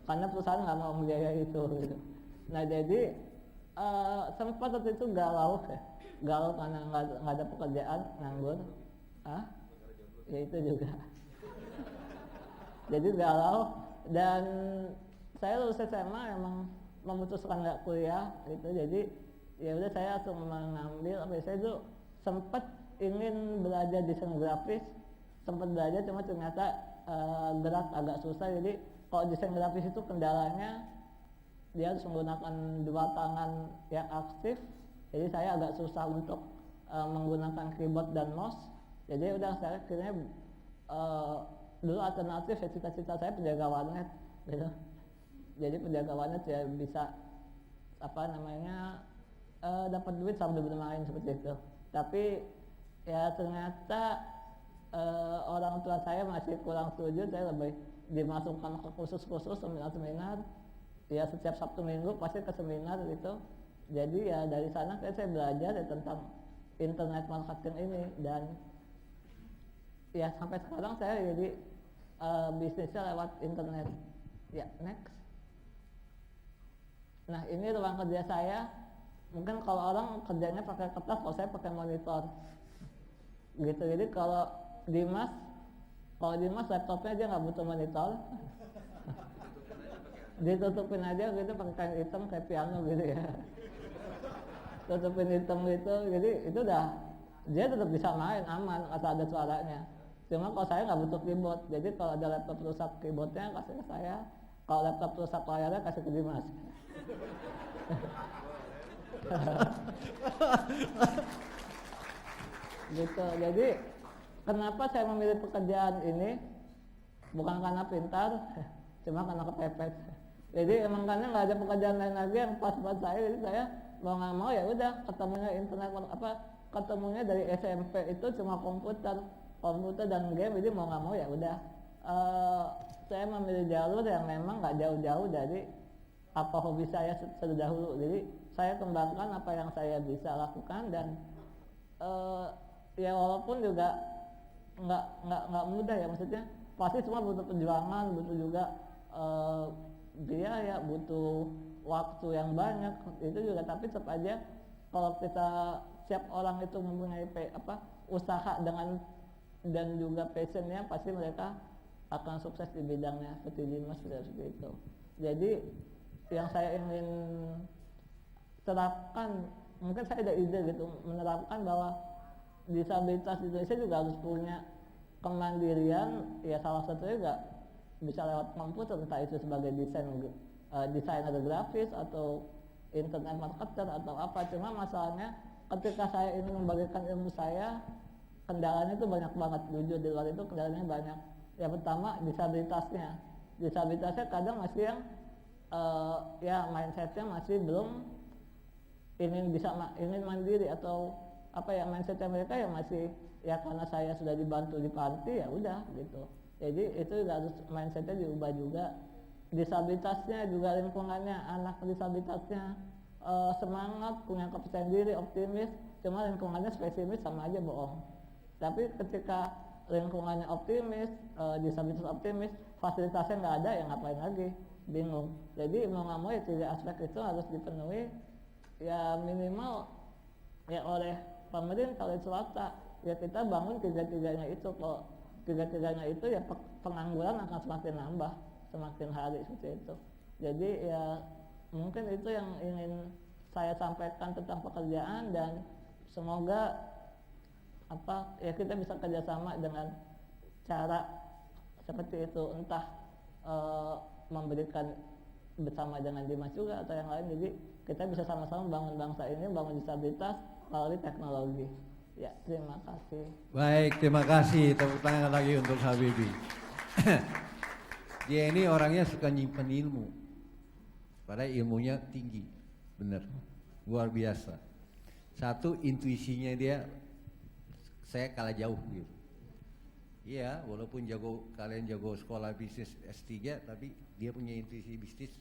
Karena perusahaan nggak mau membiayai itu gitu. Nah jadi sempat waktu itu galau karena nggak ada pekerjaan, nganggur. Ya itu juga. Jadi galau, dan saya lulus SMA emang memutuskan nggak kuliah gitu. Jadi ya udah saya langsung mengambil saya tuh sempat ingin belajar desain grafis, sempat belajar cuma ternyata gerak agak susah. Jadi kalau desain grafis itu kendalanya dia harus menggunakan 2 tangan yang aktif. Jadi saya agak susah untuk menggunakan keyboard dan mouse. Jadi udah saya akhirnya dulu alternatif ya, cita-cita saya penjaga warnet gitu. Jadi penjaga warnet ya bisa dapat duit sambil bermain seperti itu. Tapi ya ternyata orang tua saya masih kurang setuju. Saya lebih dimasukkan ke kursus-kursus, seminar-seminar. Ya setiap Sabtu Minggu pasti ke seminar gitu. Jadi ya dari sana saya belajar ya tentang internet marketing ini, dan ya sampai sekarang saya jadi bisnisnya lewat internet. Ya next. Nah ini ruang kerja saya. Mungkin kalau orang kerjanya pakai kertas, kalau saya pakai monitor gitu. Jadi kalau Dimas laptopnya dia nggak butuh monitor. Ditutupin aja gitu pakai kain hitam kayak piano gitu ya. Tutupin hitam gitu, jadi itu udah dia tetap bisa main aman asal ada suaranya. Cuma kalau saya nggak butuh keyboard, jadi kalau ada laptop rusak keyboardnya kasih ke saya, kalau laptop rusak layarnya kasih ke Dimas. Gitu. Jadi kenapa saya memilih pekerjaan ini? Bukan karena pintar, cuma karena kepepet. Jadi emang karena nggak ada pekerjaan lain lagi yang pas buat saya, jadi saya mau nggak mau ya udah ketemunya internet ketemunya dari SMP itu cuma komputer dan game. Jadi mau nggak mau ya udah saya memilih jalur yang memang nggak jauh-jauh dari apa hobi saya terdahulu. Jadi saya kembangkan apa yang saya bisa lakukan, dan ya walaupun juga nggak mudah ya, maksudnya pasti semua butuh perjuangan, butuh juga biaya, butuh waktu yang banyak itu juga. Tapi tetap aja kalau kita setiap orang itu mempunyai usaha dan juga passionnya, pasti mereka akan sukses di bidangnya seperti Dimas seperti itu. Jadi yang saya ingin terapkan, mungkin saya ada ide gitu, menerapkan bahwa disabilitas di Indonesia juga harus punya kemandirian. Ya salah satunya juga bisa lewat komputer, entah itu sebagai desainer grafis atau internet marketer atau apa. Cuma masalahnya ketika saya ingin membagikan ilmu saya, kendalanya itu banyak banget. Jujur di luar itu kendalanya banyak. Yang pertama disabilitasnya kadang masih yang ya mindsetnya masih belum ingin mandiri atau apa ya, mindsetnya mereka yang masih ya karena saya sudah dibantu di panti ya udah gitu. Jadi itu harus mindsetnya diubah juga. Disabilitasnya juga, lingkungannya, anak disabilitasnya semangat, punya kepercayaan diri, optimis, cuma lingkungannya pesimis, sama aja bohong. Tapi ketika lingkungannya optimis, disabilitas optimis, fasilitasnya nggak ada, ya ngapain lagi, bingung. Jadi mau nggak mau ya tiga aspek itu harus dipenuhi, ya minimal ya oleh pemerintah, oleh swasta, ya kita bangun tiga-tiganya itu. Kalau tiga-tiganya itu ya pengangguran akan semakin nambah semakin hari seperti itu. Jadi ya mungkin itu yang ingin saya sampaikan tentang pekerjaan, dan semoga apa ya kita bisa kerjasama dengan cara seperti itu, entah memberikan bersama dengan Dimas juga atau yang lain. Jadi kita bisa sama-sama bangun bangsa ini, bangun disabilitas melalui teknologi. Ya, terima kasih. Baik, terima kasih. Tepuk tangan lagi untuk Habibie. Dia ini orangnya suka nyimpen ilmu, padahal ilmunya tinggi, bener, luar biasa. Satu, intuisinya dia, saya kalah jauh gitu. Iya, walaupun kalian jago sekolah bisnis S3, tapi dia punya intuisi bisnis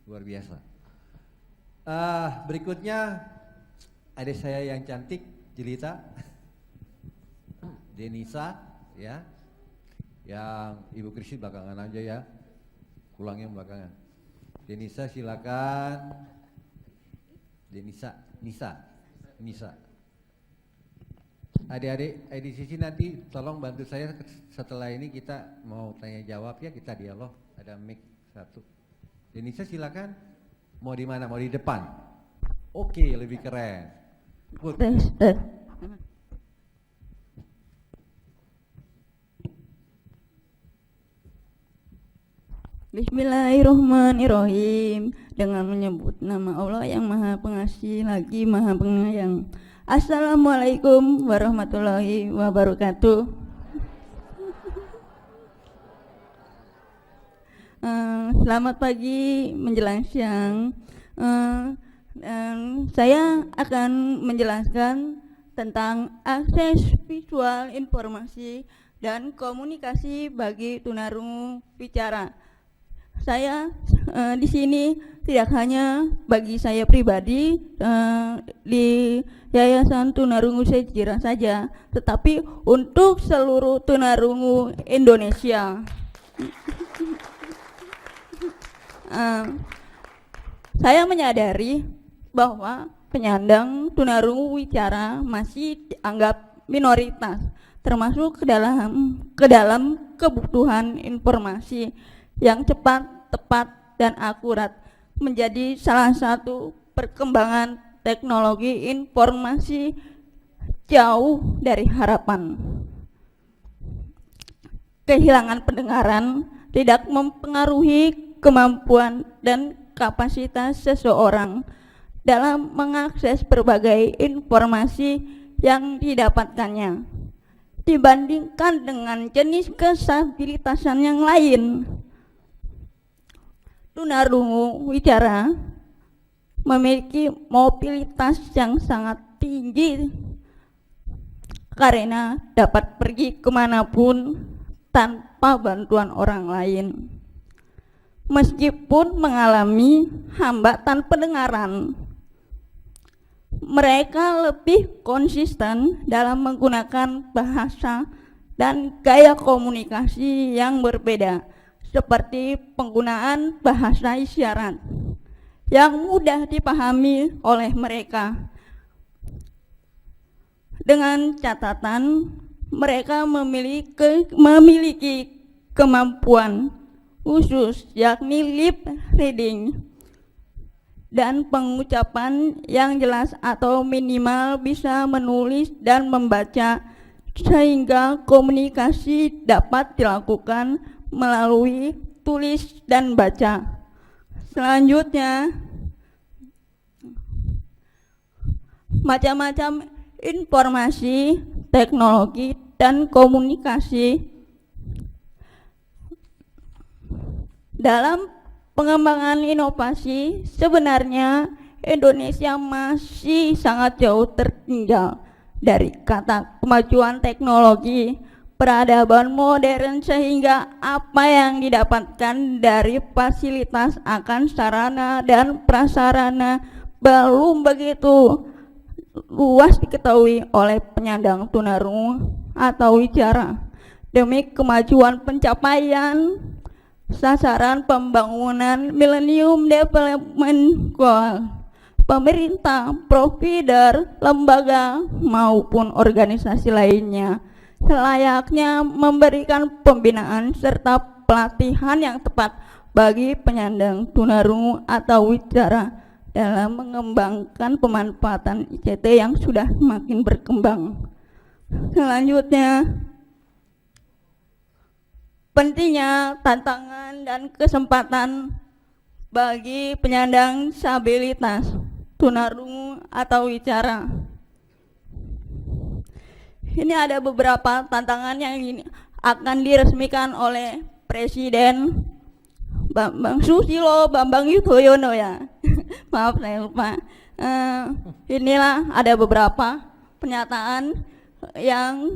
luar biasa. Berikutnya adik saya yang cantik, jelita, Denisa, ya, yang Ibu Kristi belakangan aja ya, pulangnya belakangan. Denisa silakan. Nisa. Adik-adik IDCC nanti tolong bantu saya setelah ini, kita mau tanya jawab ya, kita dialog. Ada mic satu. Denisa silakan. Mau di mana? Mau di depan? Oke, lebih keren. Good. Bismillahirrahmanirrahim. Dengan menyebut nama Allah yang Maha Pengasih lagi Maha Penyayang. Assalamualaikum warahmatullahi wabarakatuh. Selamat pagi menjelang siang. Saya akan menjelaskan tentang akses visual informasi dan komunikasi bagi tunarungu bicara. Saya di sini tidak hanya bagi saya pribadi di Yayasan Tunarungu Sejarah saja, tetapi untuk seluruh tunarungu Indonesia. Saya menyadari bahwa penyandang tunarungu wicara masih dianggap minoritas, termasuk ke dalam kebutuhan informasi yang cepat, tepat, dan akurat menjadi salah satu perkembangan teknologi informasi jauh dari harapan. Kehilangan pendengaran tidak mempengaruhi kemampuan dan kapasitas seseorang dalam mengakses berbagai informasi yang didapatkannya dibandingkan dengan jenis disabilitasan yang lain. Tunarungu wicara memiliki mobilitas yang sangat tinggi karena dapat pergi kemanapun tanpa bantuan orang lain. Meskipun mengalami hambatan pendengaran, mereka lebih konsisten dalam menggunakan bahasa dan gaya komunikasi yang berbeda, seperti penggunaan bahasa isyarat yang mudah dipahami oleh mereka. Dengan catatan, mereka memiliki kemampuan khusus, yakni lip reading dan pengucapan yang jelas atau minimal bisa menulis dan membaca, sehingga komunikasi dapat dilakukan melalui tulis dan baca. Selanjutnya, macam-macam informasi, teknologi, dan komunikasi dalam pengembangan inovasi. Sebenarnya Indonesia masih sangat jauh tertinggal dari kata kemajuan teknologi, peradaban modern, sehingga apa yang didapatkan dari fasilitas akan sarana dan prasarana belum begitu luas diketahui oleh penyandang tunarungu atau wicara. Demi kemajuan pencapaian sasaran pembangunan Millennium Development Goal, pemerintah, provider, lembaga maupun organisasi lainnya selayaknya memberikan pembinaan serta pelatihan yang tepat bagi penyandang tunarungu atau wicara dalam mengembangkan pemanfaatan ICT yang sudah semakin berkembang. Selanjutnya, pentingnya tantangan dan kesempatan bagi penyandang disabilitas tunarungu atau wicara. Ini ada beberapa tantangan yang akan diresmikan oleh Presiden Bambang Susilo Bambang Yudhoyono ya. Maaf saya lupa. Inilah ada beberapa pernyataan yang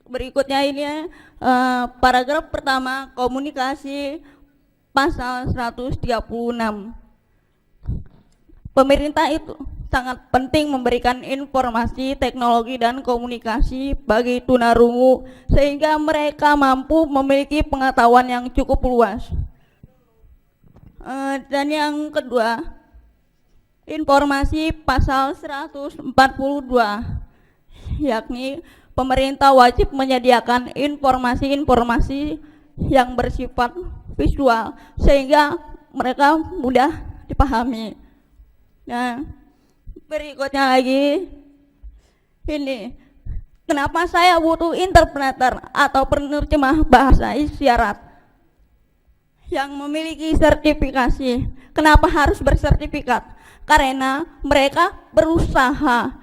berikutnya ini. Paragraf pertama, komunikasi, pasal 136. Pemerintah itu sangat penting memberikan informasi, teknologi, dan komunikasi bagi tunarungu sehingga mereka mampu memiliki pengetahuan yang cukup luas. Dan yang kedua, informasi pasal 142, yakni pemerintah wajib menyediakan informasi-informasi yang bersifat visual sehingga mereka mudah dipahami. Nah, berikutnya lagi, ini kenapa saya butuh interpreter atau penerjemah bahasa isyarat yang memiliki sertifikasi. Kenapa harus bersertifikat? Karena mereka berusaha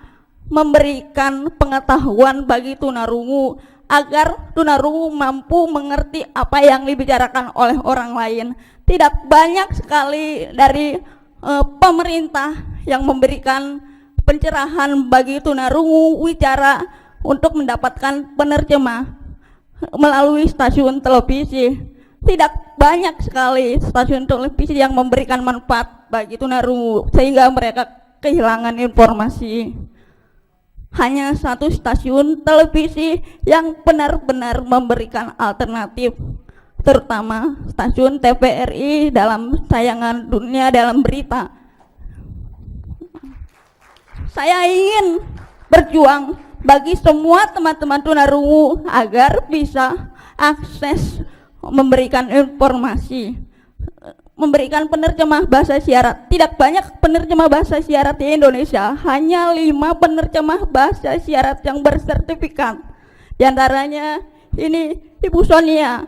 memberikan pengetahuan bagi tunarungu agar tunarungu mampu mengerti apa yang dibicarakan oleh orang lain. Tidak banyak sekali dari pemerintah yang memberikan pencerahan bagi tunarungu wicara untuk mendapatkan penerjemah melalui stasiun televisi. Tidak banyak sekali stasiun televisi yang memberikan manfaat bagi tunarungu sehingga mereka kehilangan informasi. Hanya satu stasiun televisi yang benar-benar memberikan alternatif, terutama stasiun TVRI dalam tayangan Dunia Dalam Berita. Saya ingin berjuang bagi semua teman-teman tunarungu agar bisa akses memberikan informasi, memberikan penerjemah bahasa isyarat. Tidak banyak penerjemah bahasa isyarat di Indonesia, hanya 5 penerjemah bahasa isyarat yang bersertifikat. Di antaranya ini Ibu Sonia.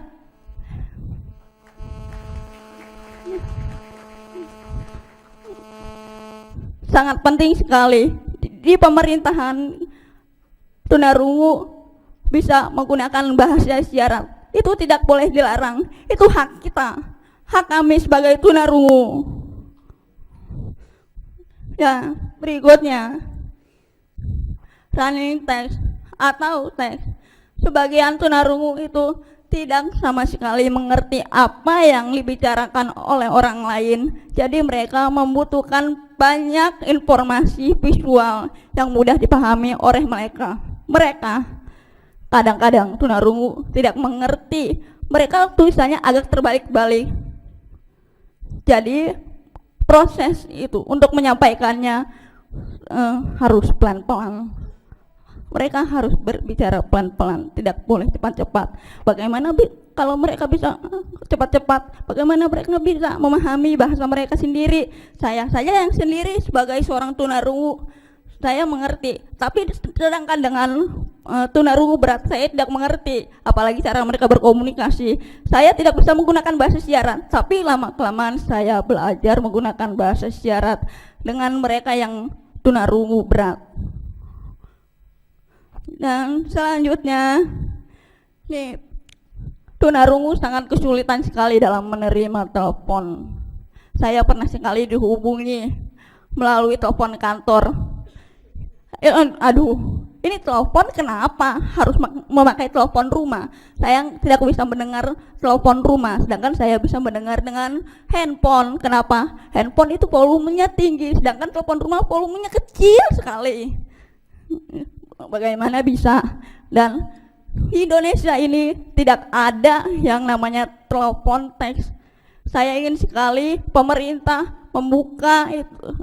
Sangat penting sekali di pemerintahan tunarungu bisa menggunakan bahasa isyarat. Itu tidak boleh dilarang, itu hak kita, hak kami sebagai tunarungu. Ya, berikutnya running text atau teks. Sebagian tunarungu itu tidak sama sekali mengerti apa yang dibicarakan oleh orang lain. Jadi mereka membutuhkan banyak informasi visual yang mudah dipahami oleh mereka. Kadang-kadang tunarungu tidak mengerti, mereka tulisannya agak terbalik-balik. Jadi proses itu untuk menyampaikannya harus pelan-pelan. Mereka harus berbicara pelan-pelan, tidak boleh cepat-cepat. Bagaimana kalau mereka bisa cepat-cepat, bagaimana mereka bisa memahami bahasa mereka sendiri? Saya yang sendiri sebagai seorang tunarungu, saya mengerti, tapi sedangkan dengan tunarungu berat saya tidak mengerti, apalagi cara mereka berkomunikasi. Saya tidak bisa menggunakan bahasa isyarat, tapi lama-kelamaan saya belajar menggunakan bahasa isyarat dengan mereka yang tunarungu berat. Dan selanjutnya, nih, tunarungu sangat kesulitan sekali dalam menerima telepon. Saya pernah sekali dihubungi melalui telepon kantor. Aduh, ini telepon kenapa harus memakai telepon rumah? Saya tidak bisa mendengar telepon rumah, sedangkan saya bisa mendengar dengan handphone. Kenapa? Handphone itu volumenya tinggi, sedangkan telepon rumah volumenya kecil sekali. Bagaimana bisa? Dan di Indonesia ini tidak ada yang namanya telepon teks. Saya ingin sekali pemerintah membuka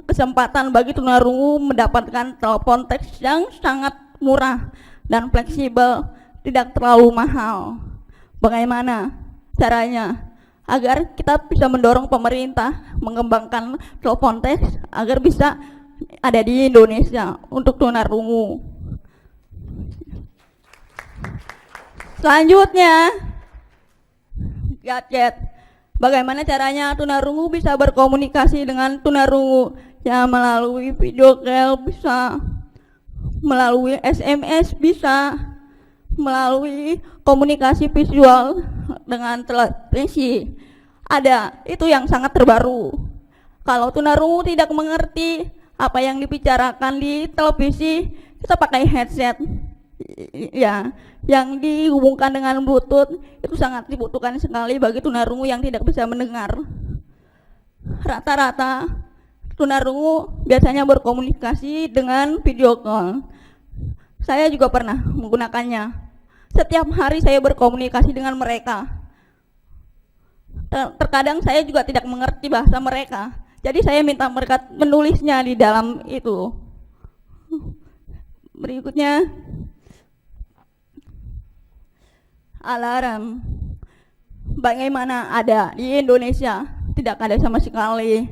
kesempatan bagi tunarungu mendapatkan telepon teks yang sangat murah dan fleksibel, tidak terlalu mahal. Bagaimana caranya agar kita bisa mendorong pemerintah mengembangkan telepon teks agar bisa ada di Indonesia untuk tunarungu? Selanjutnya, gadget. Bagaimana caranya tunarungu bisa berkomunikasi dengan tunarungu? Ya, melalui video call bisa, melalui SMS bisa, melalui komunikasi visual dengan televisi. Ada, itu yang sangat terbaru. Kalau tunarungu tidak mengerti apa yang dibicarakan di televisi, kita pakai headset. Ya, yang dihubungkan dengan Bluetooth itu sangat dibutuhkan sekali bagi tunarungu yang tidak bisa mendengar. Rata-rata tunarungu biasanya berkomunikasi dengan video call. Saya juga pernah menggunakannya. Setiap hari saya berkomunikasi dengan mereka. Terkadang saya juga tidak mengerti bahasa mereka, jadi saya minta mereka menulisnya di dalam itu. Berikutnya, alarm. Bagaimana ada di Indonesia? Tidak ada sama sekali.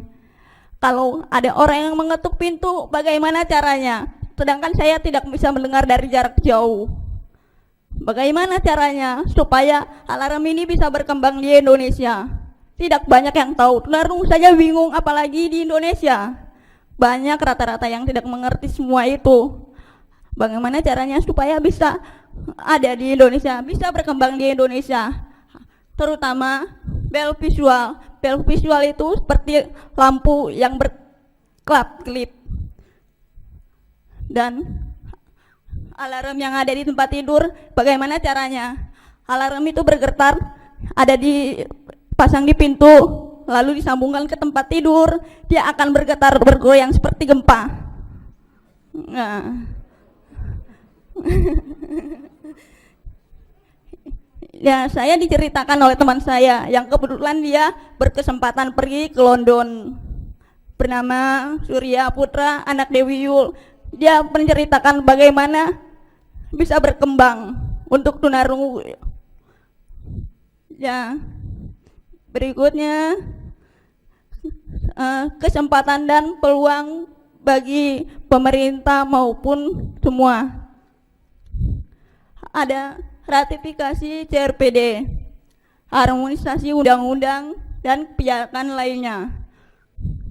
Kalau ada orang yang mengetuk pintu, bagaimana caranya? Sedangkan saya tidak bisa mendengar dari jarak jauh. Bagaimana caranya supaya alarm ini bisa berkembang di Indonesia? Tidak banyak yang tahu. Tunarungu saja bingung, apalagi di Indonesia. Banyak rata-rata yang tidak mengerti semua itu. Bagaimana caranya supaya bisa ada di Indonesia, bisa berkembang di Indonesia, terutama bel visual. Bel visual itu seperti lampu yang berkelap-kelip, dan alarm yang ada di tempat tidur. Bagaimana caranya? Alarm itu bergetar, ada di pasang di pintu, lalu disambungkan ke tempat tidur, dia akan bergetar, bergoyang seperti gempa. Nah. Ya, saya diceritakan oleh teman saya yang kebetulan dia berkesempatan pergi ke London, bernama Surya Putra, anak Dewi Yul. Dia menceritakan bagaimana bisa berkembang untuk tunarungu. Ya, berikutnya kesempatan dan peluang bagi pemerintah maupun semua. Ada ratifikasi CRPD, harmonisasi undang-undang dan kebijakan lainnya,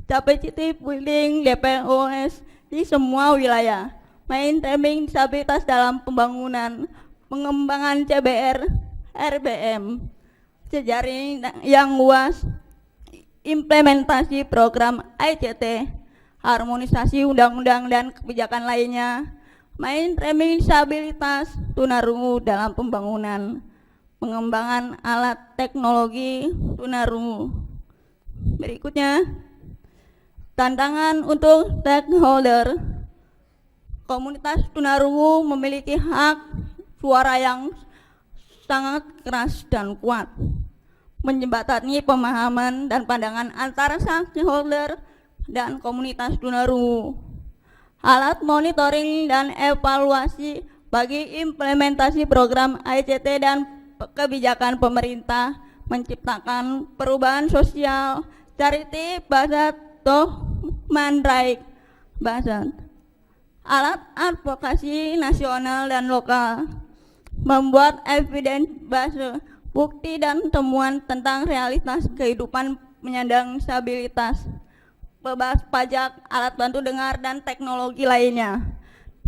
capacity building DPOS di semua wilayah, maintaining disabilitas dalam pembangunan, pengembangan CBR, RBM, jejaring yang luas, implementasi program ICT, harmonisasi undang-undang dan kebijakan lainnya, mainstreaming disabilitas tunarungu dalam pembangunan, pengembangan alat teknologi tunarungu. Berikutnya, tantangan untuk stakeholder. Komunitas tunarungu memiliki hak suara yang sangat keras dan kuat, menjembatani pemahaman dan pandangan antara stakeholder dan komunitas tunarungu. Alat monitoring dan evaluasi bagi implementasi program ICT dan kebijakan pemerintah, menciptakan perubahan sosial, charity based toh mandrai based. Alat advokasi nasional dan lokal, membuat evidence based bukti dan temuan tentang realitas kehidupan penyandang disabilitas, bebas pajak, alat bantu dengar, dan teknologi lainnya.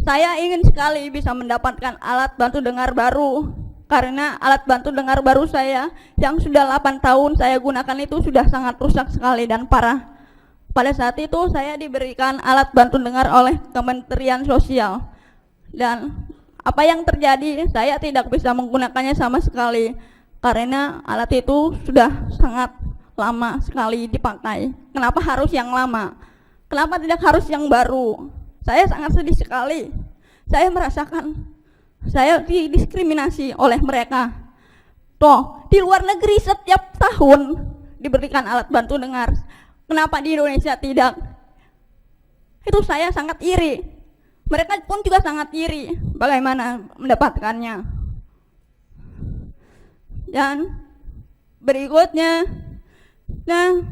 Saya ingin sekali bisa mendapatkan alat bantu dengar baru, karena alat bantu dengar baru saya yang sudah 8 tahun saya gunakan itu sudah sangat rusak sekali dan parah. Pada saat itu saya diberikan alat bantu dengar oleh Kementerian Sosial, dan apa yang terjadi, saya tidak bisa menggunakannya sama sekali karena alat itu sudah sangat lama sekali dipakai. Kenapa harus yang lama? Kenapa tidak harus yang baru? Saya sangat sedih sekali. Saya merasakan saya didiskriminasi oleh mereka. Toh, di luar negeri setiap tahun diberikan alat bantu dengar. Kenapa di Indonesia tidak? Itu saya sangat iri. Mereka pun juga sangat iri bagaimana mendapatkannya. Dan berikutnya, nah,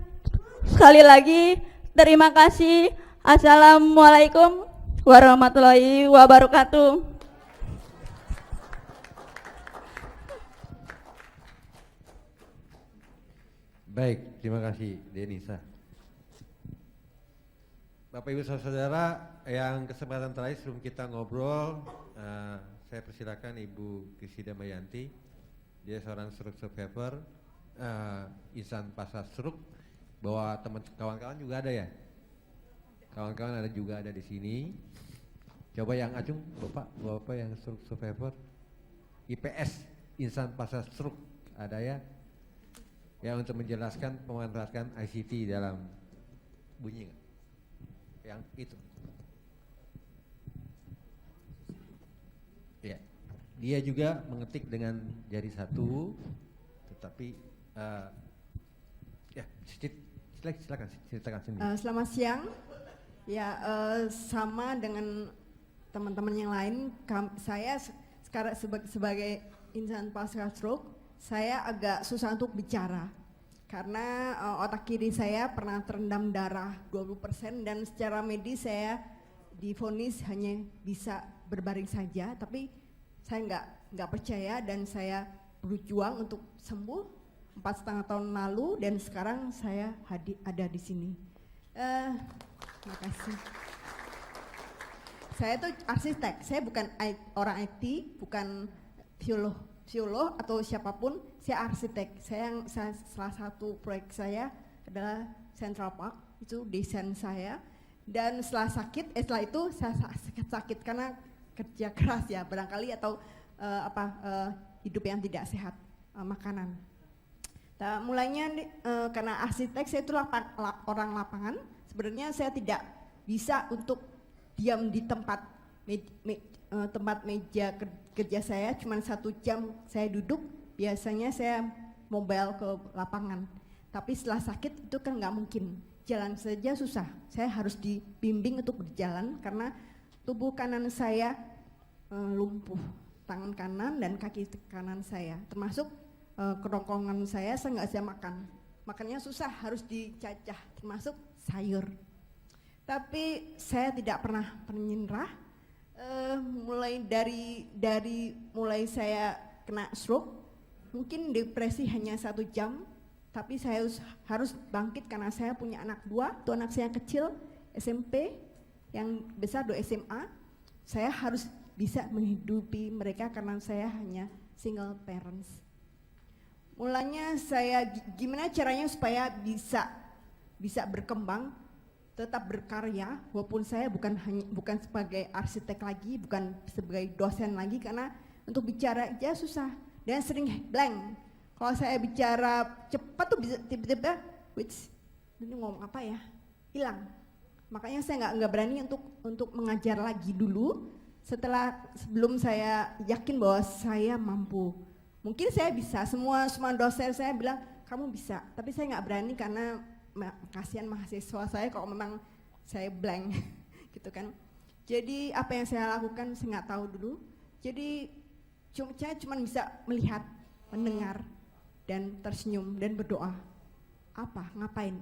sekali lagi terima kasih. Assalamualaikum warahmatullahi wabarakatuh. Baik, terima kasih Denisa. Bapak Ibu Saudara, yang kesempatan terakhir sebelum kita ngobrol, saya persilakan Ibu Krisida Mayanti. Dia seorang stroke survivor, insan pasar stroke. Bahwa teman kawan-kawan juga ada ya? Kawan-kawan ada juga ada di sini. Coba yang Acung, Bapak yang stroke survivor, IPS, insan pasar stroke, ada ya? Ya, untuk menjelaskan pemanfaatan ICT dalam bunyi nggak? Yang itu. Ya, dia juga mengetik dengan jari satu, tetapi ya, silakan ceritakan sendiri. Selamat siang. Ya, sama dengan teman-teman yang lain, saya sekarang sebagai insan pasca stroke, saya agak susah untuk bicara karena otak kiri saya pernah terendam darah 20% dan secara medis saya divonis hanya bisa berbaring saja, tapi saya nggak percaya dan saya berjuang untuk sembuh 4,5 tahun lalu dan sekarang saya ada di sini. Terima kasih. Saya tuh arsitek, saya bukan orang IT, bukan psikolog atau siapapun, saya arsitek. Salah satu proyek saya adalah Central Park, itu desain saya. Dan setelah itu saya sakit karena kerja keras ya barangkali atau hidup yang tidak sehat, makanan. Nah, mulainya karena arsitek saya itu orang lapangan. Sebenarnya saya tidak bisa untuk diam di tempat meja kerja saya cuma 1 jam saya duduk, biasanya saya mobile ke lapangan. Tapi setelah sakit itu kan nggak mungkin, jalan saja susah. Saya harus dibimbing untuk berjalan karena tubuh kanan saya lumpuh, tangan kanan dan kaki kanan saya, termasuk kerongkongan saya nggak bisa makan. Makannya susah, harus dicacah, termasuk sayur. Tapi saya tidak pernah menyerah. Mulai mulai saya kena stroke, mungkin depresi hanya 1 jam, tapi saya harus bangkit karena saya punya anak 2, tuh anak saya yang kecil SMP, yang besar 2 SMA. Saya harus bisa menghidupi mereka karena saya hanya single parents. Mulanya saya gimana caranya supaya bisa berkembang, tetap berkarya, walaupun saya bukan sebagai arsitek lagi, bukan sebagai dosen lagi, karena untuk bicara aja susah dan sering blank. Kalau saya bicara cepat tuh bisa tiba-tiba, ini ngomong apa ya, hilang. Makanya saya nggak berani untuk mengajar lagi dulu. Sebelum saya yakin bahwa saya mampu. Mungkin saya bisa, semua dosen saya bilang kamu bisa, tapi saya nggak berani karena kasihan mahasiswa saya kalau memang saya blank gitu kan. Jadi apa yang saya lakukan saya nggak tahu dulu. Jadi saya cuma bisa melihat, mendengar dan tersenyum dan berdoa. Ngapain?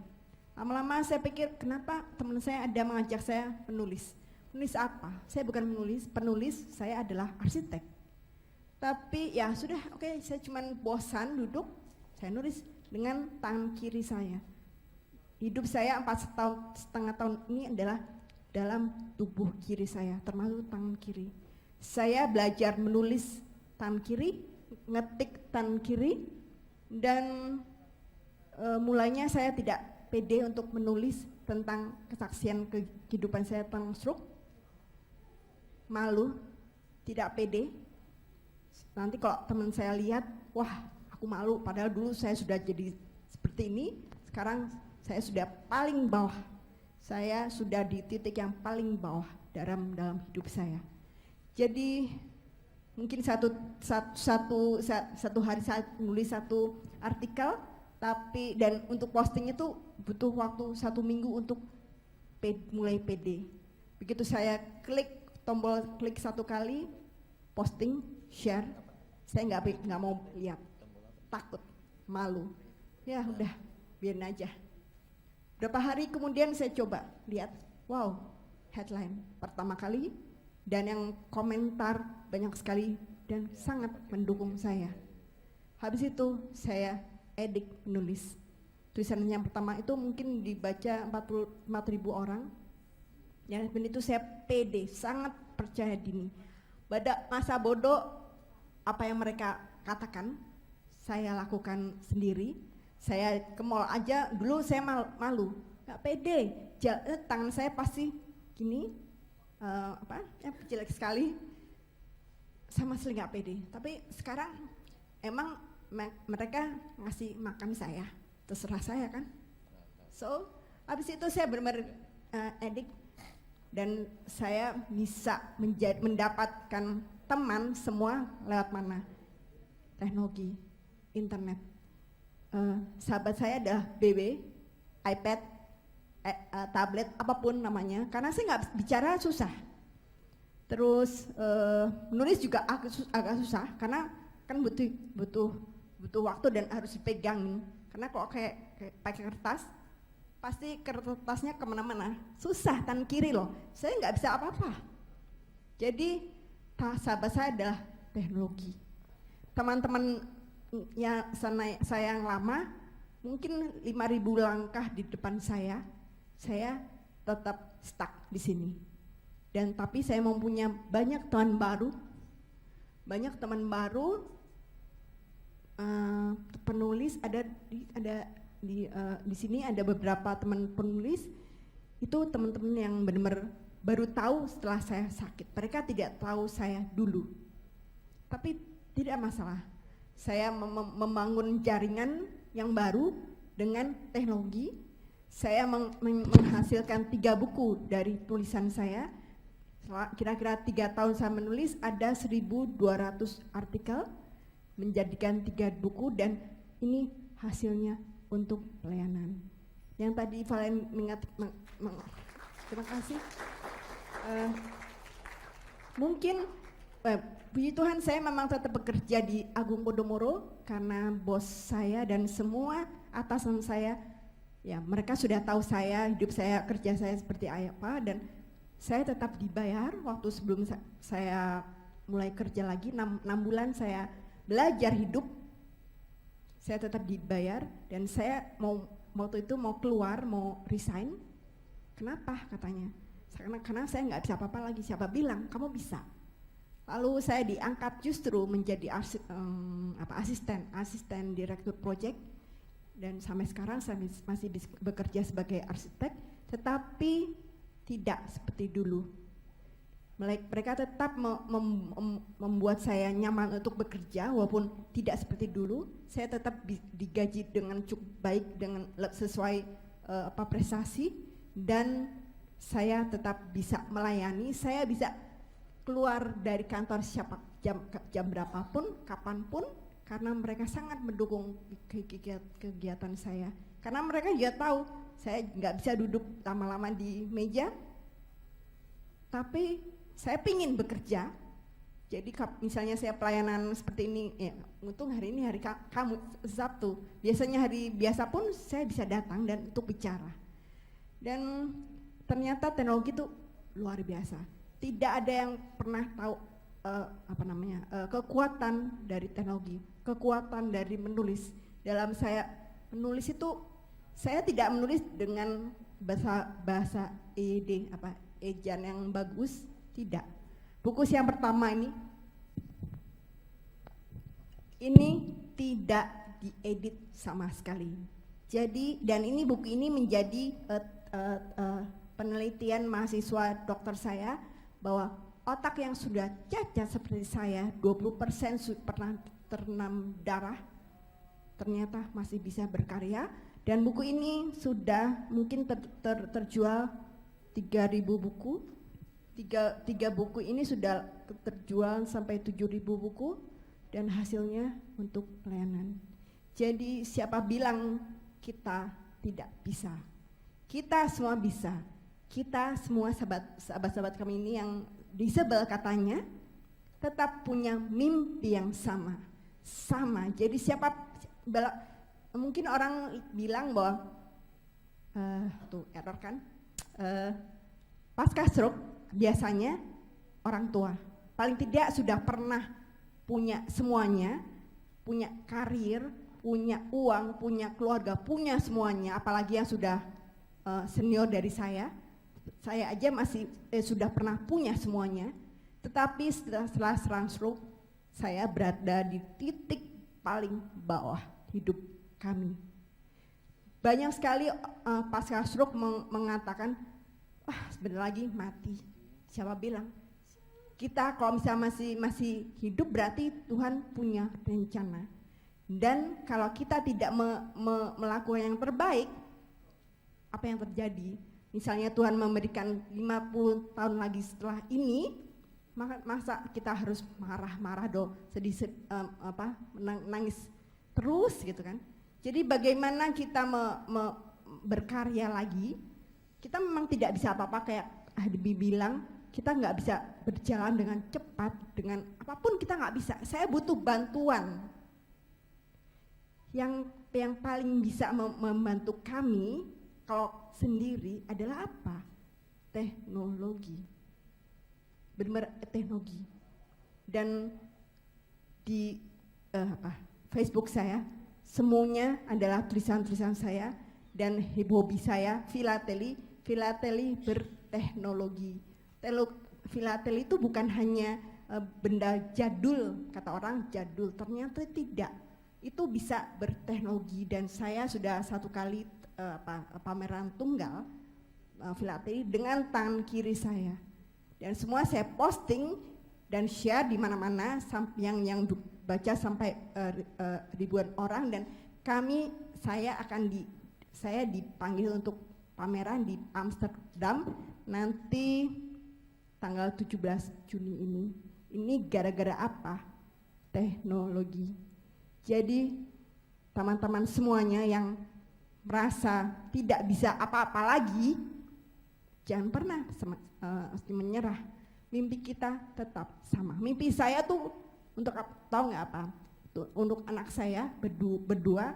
Lama-lama saya pikir kenapa teman saya ada mengajak saya menulis. Menulis apa? Saya bukan penulis, saya adalah arsitek. Tapi ya sudah, oke, saya cuma bosan duduk, saya nulis dengan tangan kiri saya. Hidup saya 4,5 tahun ini adalah dalam tubuh kiri saya, termasuk tangan kiri. Saya belajar menulis tangan kiri, ngetik tan kiri dan mulainya saya tidak pede untuk menulis tentang kesaksian kehidupan saya tentang stroke. Malu, tidak pede. Nanti kalau teman saya lihat, wah aku malu, padahal dulu saya sudah jadi seperti ini, sekarang saya sudah paling bawah. Saya sudah di titik yang paling bawah dalam hidup saya. Jadi mungkin satu hari saya nulis satu artikel, tapi dan untuk posting itu butuh waktu 1 minggu untuk mulai pede. Begitu saya klik tombol klik 1 kali, posting, share, saya nggak mau lihat, takut, malu. Ya udah, biarin aja. Berapa hari kemudian saya coba lihat, wow, headline pertama kali dan yang komentar banyak sekali dan sangat mendukung saya. Habis itu saya edik menulis. Tulisan yang pertama itu mungkin dibaca 44.000 orang. Dan itu saya pede, sangat percaya diri. Pada masa bodoh, apa yang mereka katakan, saya lakukan sendiri. Saya ke mall aja, dulu saya malu, gak pede. Tangan saya pasti gini, jelek sekali, sama sekali gak pede. Tapi sekarang emang mereka ngasih makan saya, terserah saya kan. So, habis itu saya benar-benar edik dan saya bisa mendapatkan teman semua lewat mana? Teknologi, internet. Sahabat saya adalah BB, iPad, tablet, apapun namanya, karena saya nggak bicara susah. Terus menulis juga agak susah, karena kan butuh waktu dan harus dipegang. Karena kalau kayak pakai kertas, pasti kertasnya kemana-mana, susah tan kiri loh. Saya nggak bisa apa-apa. Jadi sahabat saya adalah teknologi. Teman-teman saya yang lama, mungkin 5.000 langkah di depan saya tetap stuck di sini. Dan tapi saya mempunyai banyak teman baru, penulis di sini ada beberapa teman penulis, itu teman-teman yang benar-benar baru tahu setelah saya sakit. Mereka tidak tahu saya dulu, tapi tidak masalah. Saya membangun jaringan yang baru dengan teknologi. Saya menghasilkan 3 buku dari tulisan saya. Kira-kira 3 tahun saya menulis, ada 1.200 artikel, menjadikan 3 buku, dan ini hasilnya untuk pelayanan. Yang tadi Valen terima kasih. Mungkin puji Tuhan saya memang tetap bekerja di Agung Podomoro karena bos saya dan semua atasan saya, ya mereka sudah tahu saya, hidup saya, kerja saya seperti apa, dan saya tetap dibayar. Waktu sebelum saya mulai kerja lagi 6 bulan saya belajar hidup, saya tetap dibayar, dan saya waktu itu mau keluar, mau resign. Kenapa katanya? Karena saya nggak bisa apa-apa lagi. Siapa bilang kamu bisa? Lalu saya diangkat justru menjadi asisten direktur project, dan sampai sekarang saya masih bekerja sebagai arsitek, tetapi tidak seperti dulu. Mereka tetap membuat saya nyaman untuk bekerja walaupun tidak seperti dulu. Saya tetap digaji dengan cukup baik, dengan sesuai prestasi, dan saya tetap bisa melayani. Saya bisa keluar dari kantor jam berapapun, kapanpun, karena mereka sangat mendukung kegiatan saya. Karena mereka juga tahu saya nggak bisa duduk lama-lama di meja, tapi saya pingin bekerja. Jadi misalnya saya pelayanan seperti ini, ya untung hari ini hari kamu Sabtu. Biasanya hari biasa pun saya bisa datang dan untuk bicara. Dan ternyata teknologi itu luar biasa. Tidak ada yang pernah tahu kekuatan dari teknologi, kekuatan dari menulis. Dalam saya menulis itu, saya tidak menulis dengan bahasa EYD, ejaan yang bagus, tidak. Buku yang pertama ini, Ini tidak diedit sama sekali. Jadi, dan ini buku ini menjadi penelitian mahasiswa dokter saya bahwa otak yang sudah cacat seperti saya, 20% pernah terendam darah, ternyata masih bisa berkarya. Dan buku ini sudah mungkin terjual 3.000 buku. Tiga buku ini sudah terjual sampai 7.000 buku dan hasilnya untuk pelayanan. Jadi siapa bilang kita tidak bisa? Kita semua bisa. Kita semua sahabat-sahabat kami ini yang disebel katanya tetap punya mimpi yang sama. Jadi mungkin orang bilang bahwa tuh error kan, pasca stroke biasanya orang tua paling tidak sudah pernah punya semuanya, punya karir, punya uang, punya keluarga, punya semuanya, apalagi yang sudah senior dari saya aja masih sudah pernah punya semuanya. Tetapi setelah serang stroke, saya berada di titik paling bawah hidup kami. Banyak sekali pasca stroke mengatakan, sebentar lagi mati. Siapa bilang? Kita kalau misalnya masih hidup berarti Tuhan punya rencana. Dan kalau kita tidak melakukan yang terbaik, apa yang terjadi? Misalnya Tuhan memberikan 50 tahun lagi setelah ini, masa kita harus marah-marah sedih, nangis terus gitu kan? Jadi bagaimana kita berkarya lagi? Kita memang tidak bisa apa-apa, kayak Habibie bilang, kita nggak bisa berjalan dengan cepat, dengan apapun kita nggak bisa. Saya butuh bantuan. Yang paling bisa membantu kami kalau sendiri adalah apa? Teknologi. Benar teknologi. Dan di Facebook saya semuanya adalah tulisan-tulisan saya dan hobi saya filateli berteknologi. Filateli itu bukan hanya benda jadul, kata orang jadul, ternyata tidak. Itu bisa berteknologi dan saya sudah satu kali pameran tunggal filateli dengan tangan kiri saya. Dan semua saya posting dan share di mana-mana yang baca sampai ribuan orang, dan saya dipanggil untuk pameran di Amsterdam nanti tanggal 17 Juni ini. Ini gara-gara apa? Teknologi. Jadi teman-teman semuanya yang merasa tidak bisa apa-apa lagi, jangan pernah menyerah. Mimpi kita tetap sama. Mimpi saya tuh untuk tahu nggak apa? Untuk anak saya berdua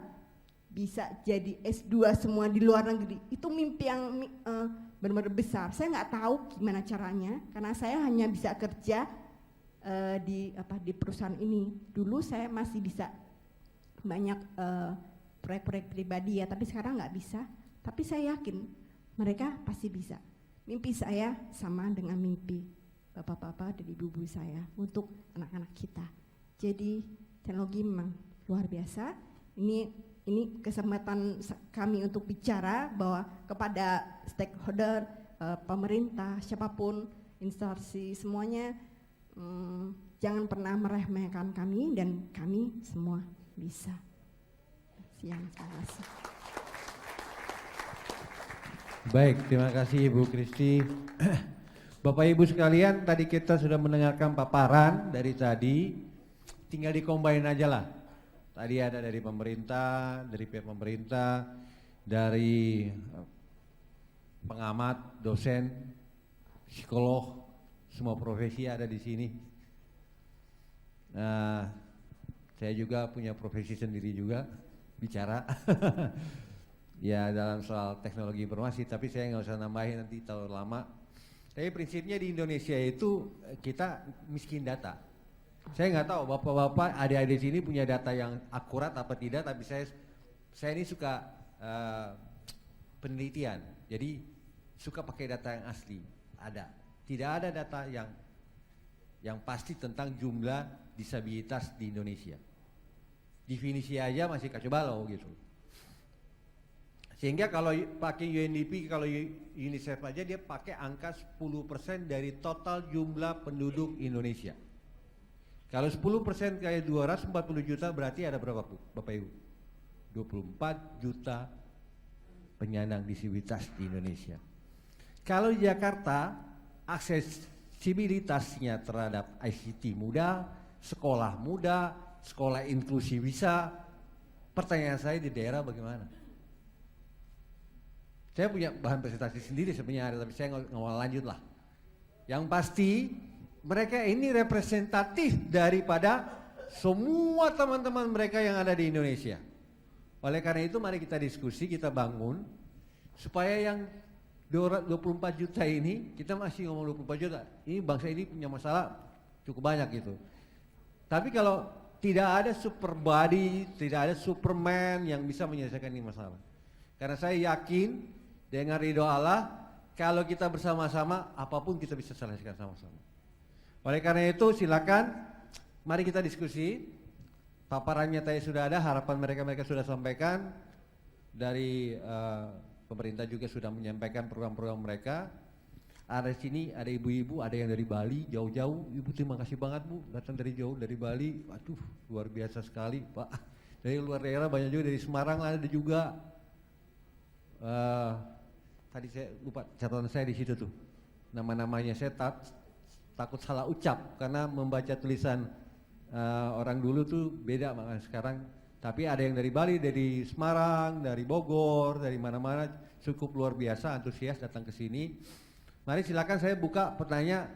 bisa jadi S2 semua di luar negeri. Itu mimpi yang benar-benar besar. Saya nggak tahu gimana caranya karena saya hanya bisa kerja di perusahaan ini. Dulu saya masih bisa banyak proyek-proyek pribadi ya, tapi sekarang nggak bisa. Tapi saya yakin mereka pasti bisa. Mimpi saya sama dengan mimpi bapak-bapak dan ibu-ibu saya untuk anak-anak kita. Jadi teknologi memang luar biasa. Ini kesempatan kami untuk bicara bahwa kepada stakeholder, pemerintah, siapapun, instansi semuanya, jangan pernah meremehkan kami dan kami semua bisa. Terima kasih. Baik, terima kasih Ibu Kristi. Bapak Ibu sekalian, tadi kita sudah mendengarkan paparan dari tadi, tinggal dikombain aja lah. Tadi ada dari pemerintah, dari pihak pemerintah, dari pengamat, dosen, psikolog, semua profesi ada di sini. Nah, saya juga punya profesi sendiri juga, bicara. Ya dalam soal teknologi informasi, tapi saya nggak usah nambahin nanti terlalu lama. Tapi prinsipnya di Indonesia itu kita miskin data. Saya nggak tahu bapak-bapak adik-adik sini punya data yang akurat apa tidak, tapi saya ini suka penelitian, jadi suka pakai data yang asli. Tidak ada data yang pasti tentang jumlah disabilitas di Indonesia. Definisi aja masih kacau balau gitu. Sehingga kalau pakai UNDP, kalau UNICEF aja dia pakai angka 10% dari total jumlah penduduk Indonesia. Kalau 10% kayak 240 juta berarti ada berapa Bapak Ibu? 24 juta penyandang disabilitas di Indonesia. Kalau di Jakarta aksesibilitasnya terhadap ICT mudah, sekolah inklusi bisa. Pertanyaan saya di daerah bagaimana? Saya punya bahan presentasi sendiri sebenarnya, tapi saya nggak mau lanjut lah. Yang pasti mereka ini representatif daripada semua teman-teman mereka yang ada di Indonesia. Oleh karena itu mari kita diskusi, kita bangun supaya yang 24 juta ini, kita masih ngomong 24 juta, ini bangsa ini punya masalah cukup banyak gitu. Tapi kalau tidak ada super body, tidak ada superman yang bisa menyelesaikan ini masalah. Karena saya yakin dengan ridho Allah, kalau kita bersama-sama, apapun kita bisa selesaikan sama-sama. Oleh karena itu silakan, mari kita diskusi. Paparannya tadi sudah ada, harapan mereka sudah sampaikan. Dari pemerintah juga sudah menyampaikan program-program mereka. Ada sini, ada ibu-ibu, ada yang dari Bali, jauh-jauh. Ibu terima kasih banget Bu, datang dari jauh, dari Bali. Waduh, luar biasa sekali Pak. Dari luar daerah banyak juga, dari Semarang ada juga. Tadi saya lupa catatan saya di situ tuh, nama-namanya saya takut salah ucap karena membaca tulisan orang dulu tuh beda makanya sekarang. Tapi ada yang dari Bali, dari Semarang, dari Bogor, dari mana-mana, cukup luar biasa antusias datang ke sini. Mari silakan saya buka pertanyaan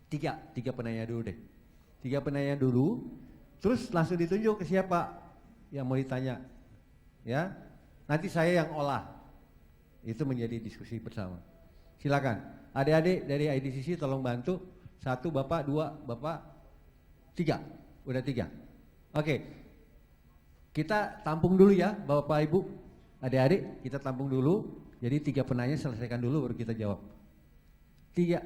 tiga penanya dulu deh, terus langsung ditunjuk ke siapa yang mau ditanya, ya. Nanti saya yang olah. Itu menjadi diskusi bersama. Silakan. Adik-adik dari IDCC tolong bantu. 1 Bapak, 2 Bapak, 3. Udah 3. Oke. Kita tampung dulu ya Bapak Ibu. Adik-adik kita tampung dulu. Jadi 3 penanya selesaikan dulu baru kita jawab. 4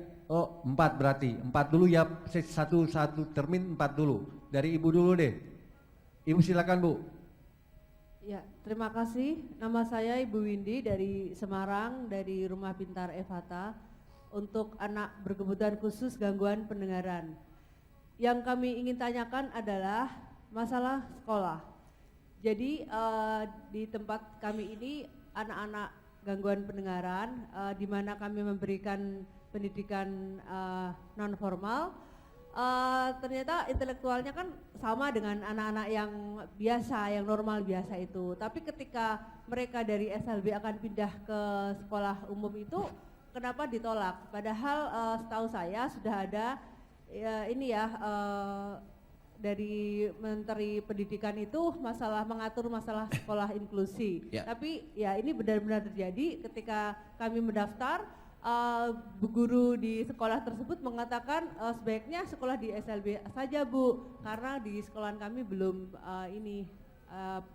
berarti. 4 dulu ya. Satu termin 4 dulu. Dari Ibu dulu deh. Ibu silakan Bu. Ya, terima kasih. Nama saya Ibu Windy dari Semarang, dari Rumah Pintar Evata untuk anak berkebutuhan khusus gangguan pendengaran. Yang kami ingin tanyakan adalah masalah sekolah. Jadi di tempat kami ini anak-anak gangguan pendengaran, di mana kami memberikan pendidikan non formal. Ternyata intelektualnya kan sama dengan anak-anak yang biasa, yang normal biasa itu. Tapi ketika mereka dari SLB akan pindah ke sekolah umum itu, kenapa ditolak? Padahal setahu saya sudah ada dari Menteri Pendidikan itu mengatur masalah sekolah inklusi. Ya. Tapi ya ini benar-benar terjadi ketika kami mendaftar. Guru di sekolah tersebut mengatakan sebaiknya sekolah di SLB saja Bu, karena di sekolah kami belum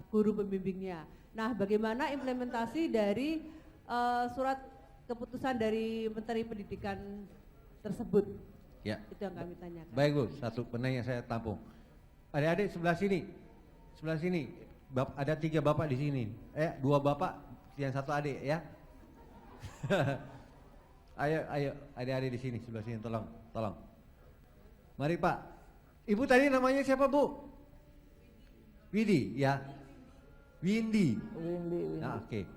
guru pembimbingnya. Nah, bagaimana implementasi dari surat keputusan dari Menteri Pendidikan tersebut? Ya. Itu yang kami tanyakan. Baik Bu, 1 penanya saya tampung. Adik-adik sebelah sini. Ada 3 Bapak di sini. 2 Bapak, yang 1 adik ya. Ayo, adik-adik di sini, sebelah sini, tolong. Mari Pak. Ibu tadi namanya siapa Bu? Windy, ya. Windy. Nah, oke.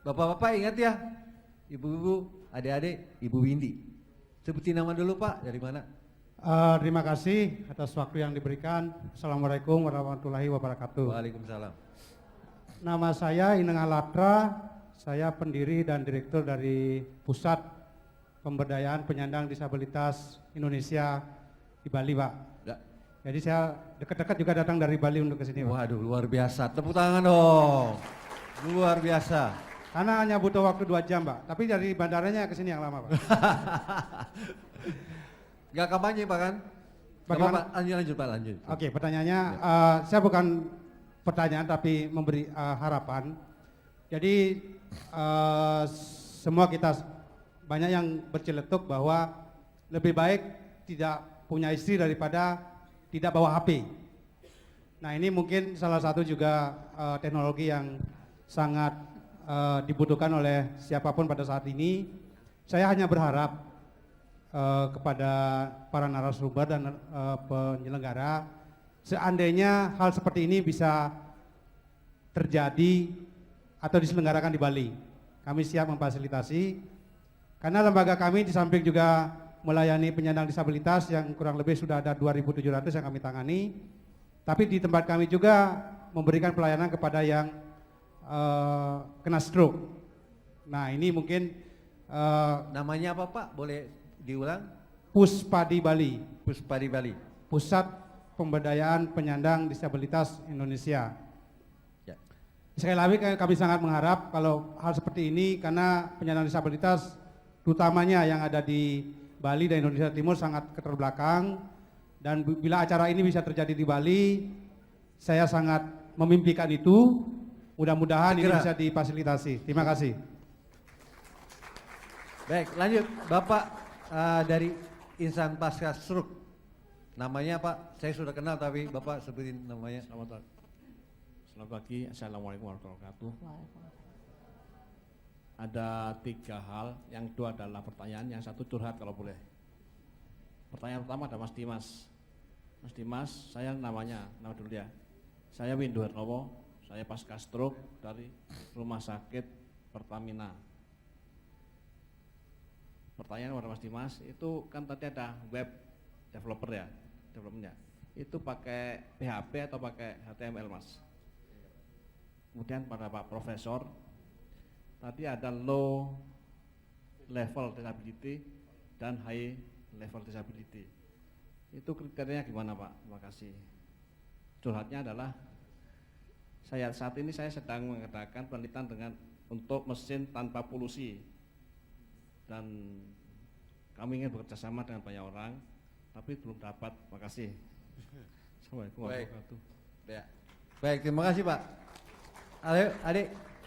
Bapak-bapak ingat ya, ibu-ibu, adik-adik, Ibu Windy. Sebutin nama dulu Pak, dari mana? Terima kasih atas waktu yang diberikan. Assalamualaikum warahmatullahi wabarakatuh. Waalaikumsalam. Nama saya Ineng Alatra. Saya pendiri dan direktur dari Pusat Pemberdayaan Penyandang Disabilitas Indonesia di Bali, Pak. Ya. Jadi saya dekat-dekat juga datang dari Bali untuk ke sini, Pak. Waduh, luar biasa. Tepuk tangan dong. Luar biasa. Karena hanya butuh waktu 2 jam, Pak. Tapi dari bandaranya ke sini yang lama, Pak. Gak kampanye Pak kan? Bagaimana? Lanjut Pak, lanjut. Oke, pertanyaannya, saya bukan pertanyaan tapi memberi harapan. Jadi semua kita banyak yang berceletuk bahwa lebih baik tidak punya istri daripada tidak bawa HP. Nah ini mungkin salah satu juga teknologi yang sangat dibutuhkan oleh siapapun pada saat ini. Saya hanya berharap kepada para narasumber dan penyelenggara, seandainya hal seperti ini bisa terjadi atau diselenggarakan di Bali, kami siap memfasilitasi, karena lembaga kami di samping juga melayani penyandang disabilitas yang kurang lebih sudah ada 2.700 yang kami tangani, tapi di tempat kami juga memberikan pelayanan kepada yang kena stroke. Nah ini mungkin Namanya apa Pak? Boleh diulang? Puspadi Bali, Puspadi Bali. Pusat Pemberdayaan Penyandang Disabilitas Indonesia. Ya. Sekali lagi kami sangat mengharap kalau hal seperti ini, karena penyandang disabilitas terutamanya yang ada di Bali dan Indonesia Timur sangat keterbelakang, dan bila acara ini bisa terjadi di Bali, saya sangat memimpikan itu. Mudah-mudahan ini bisa difasilitasi. Terima kasih. Baik, lanjut Bapak dari Insan Pasca Stroke. Namanya Pak, saya sudah kenal tapi Bapak sebutin namanya. Selamat pagi, Assalamualaikum warahmatullahi wabarakatuh. Ada 3 hal, yang 2 adalah pertanyaan, yang 1 curhat kalau boleh. Pertanyaan pertama ada Mas Dimas. Mas Dimas, saya nama dulu ya. Saya Windu Hernowo, saya pasca stroke dari Rumah Sakit Pertamina. Pertanyaan kepada Mas Dimas, itu kan tadi ada web developer ya, development-nya. Itu pakai PHP atau pakai HTML Mas? Kemudian pada Pak Profesor, tadi ada low level disability dan high level disability. Itu kriterianya gimana Pak? Terima kasih. Curhatnya adalah saat ini saya sedang mengadakan penelitian untuk mesin tanpa polusi, dan kami ingin bekerja sama dengan banyak orang, tapi belum dapat. Terima kasih. Assalamualaikum warahmatullahi wabarakatuh. Ya. Baik, terima kasih Pak.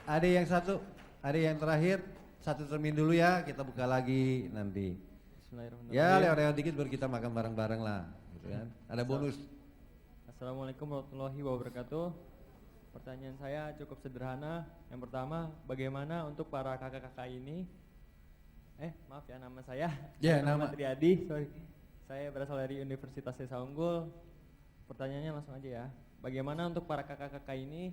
Adik yang satu, adik yang terakhir, 1 termin dulu ya, kita buka lagi nanti. Bismillahirrahmanirrahim. Ya, lewat-lewat dikit baru kita makan bareng-bareng lah, gitu kan. Ada bonus. Assalamualaikum warahmatullahi wabarakatuh. Pertanyaan saya cukup sederhana. Yang pertama, bagaimana untuk para kakak-kakak ini? Maaf ya, nama saya. Ya, nama. Triadi, sorry. Saya berasal dari Universitas Desa Unggul. Pertanyaannya langsung aja ya. Bagaimana untuk para kakak-kakak ini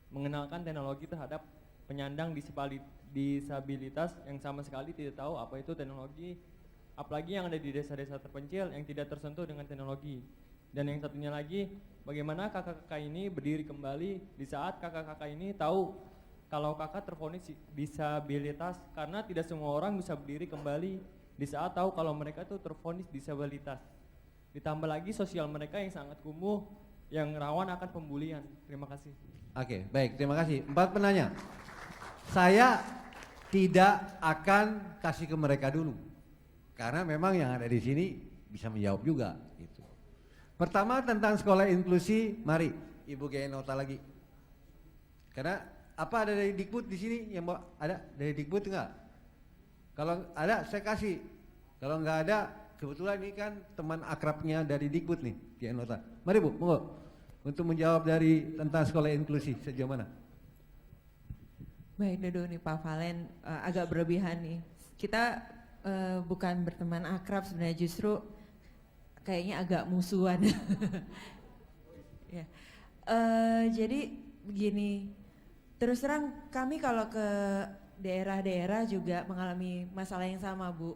mengenalkan teknologi terhadap penyandang disabilitas yang sama sekali tidak tahu apa itu teknologi, apalagi yang ada di desa-desa terpencil yang tidak tersentuh dengan teknologi. Dan yang satunya lagi, bagaimana kakak-kakak ini berdiri kembali di saat kakak-kakak ini tahu kalau kakak tervonis disabilitas, karena tidak semua orang bisa berdiri kembali di saat tahu kalau mereka tuh tervonis disabilitas. Ditambah lagi sosial mereka yang sangat kumuh, yang rawan akan pembulian. Terima kasih. Oke, baik, terima kasih. 4 penanya. Saya tidak akan kasih ke mereka dulu, karena memang yang ada di sini bisa menjawab juga. Gitu. Pertama tentang sekolah inklusi, mari Ibu Genota lagi. Karena apa ada dari Dikbud di sini yang ada dari Dikbud enggak? Kalau ada saya kasih. Kalau enggak ada, kebetulan ini kan teman akrabnya dari Dikbud nih, Genota. Mari Bu, monggo untuk menjawab dari tentang sekolah inklusi sejauh mana? Baik, duduk nih Pak Valen, agak berlebihan nih. Kita bukan berteman akrab sebenarnya, justru kayaknya agak musuhan. Ya. Jadi begini, terus terang kami kalau ke daerah-daerah juga mengalami masalah yang sama Bu.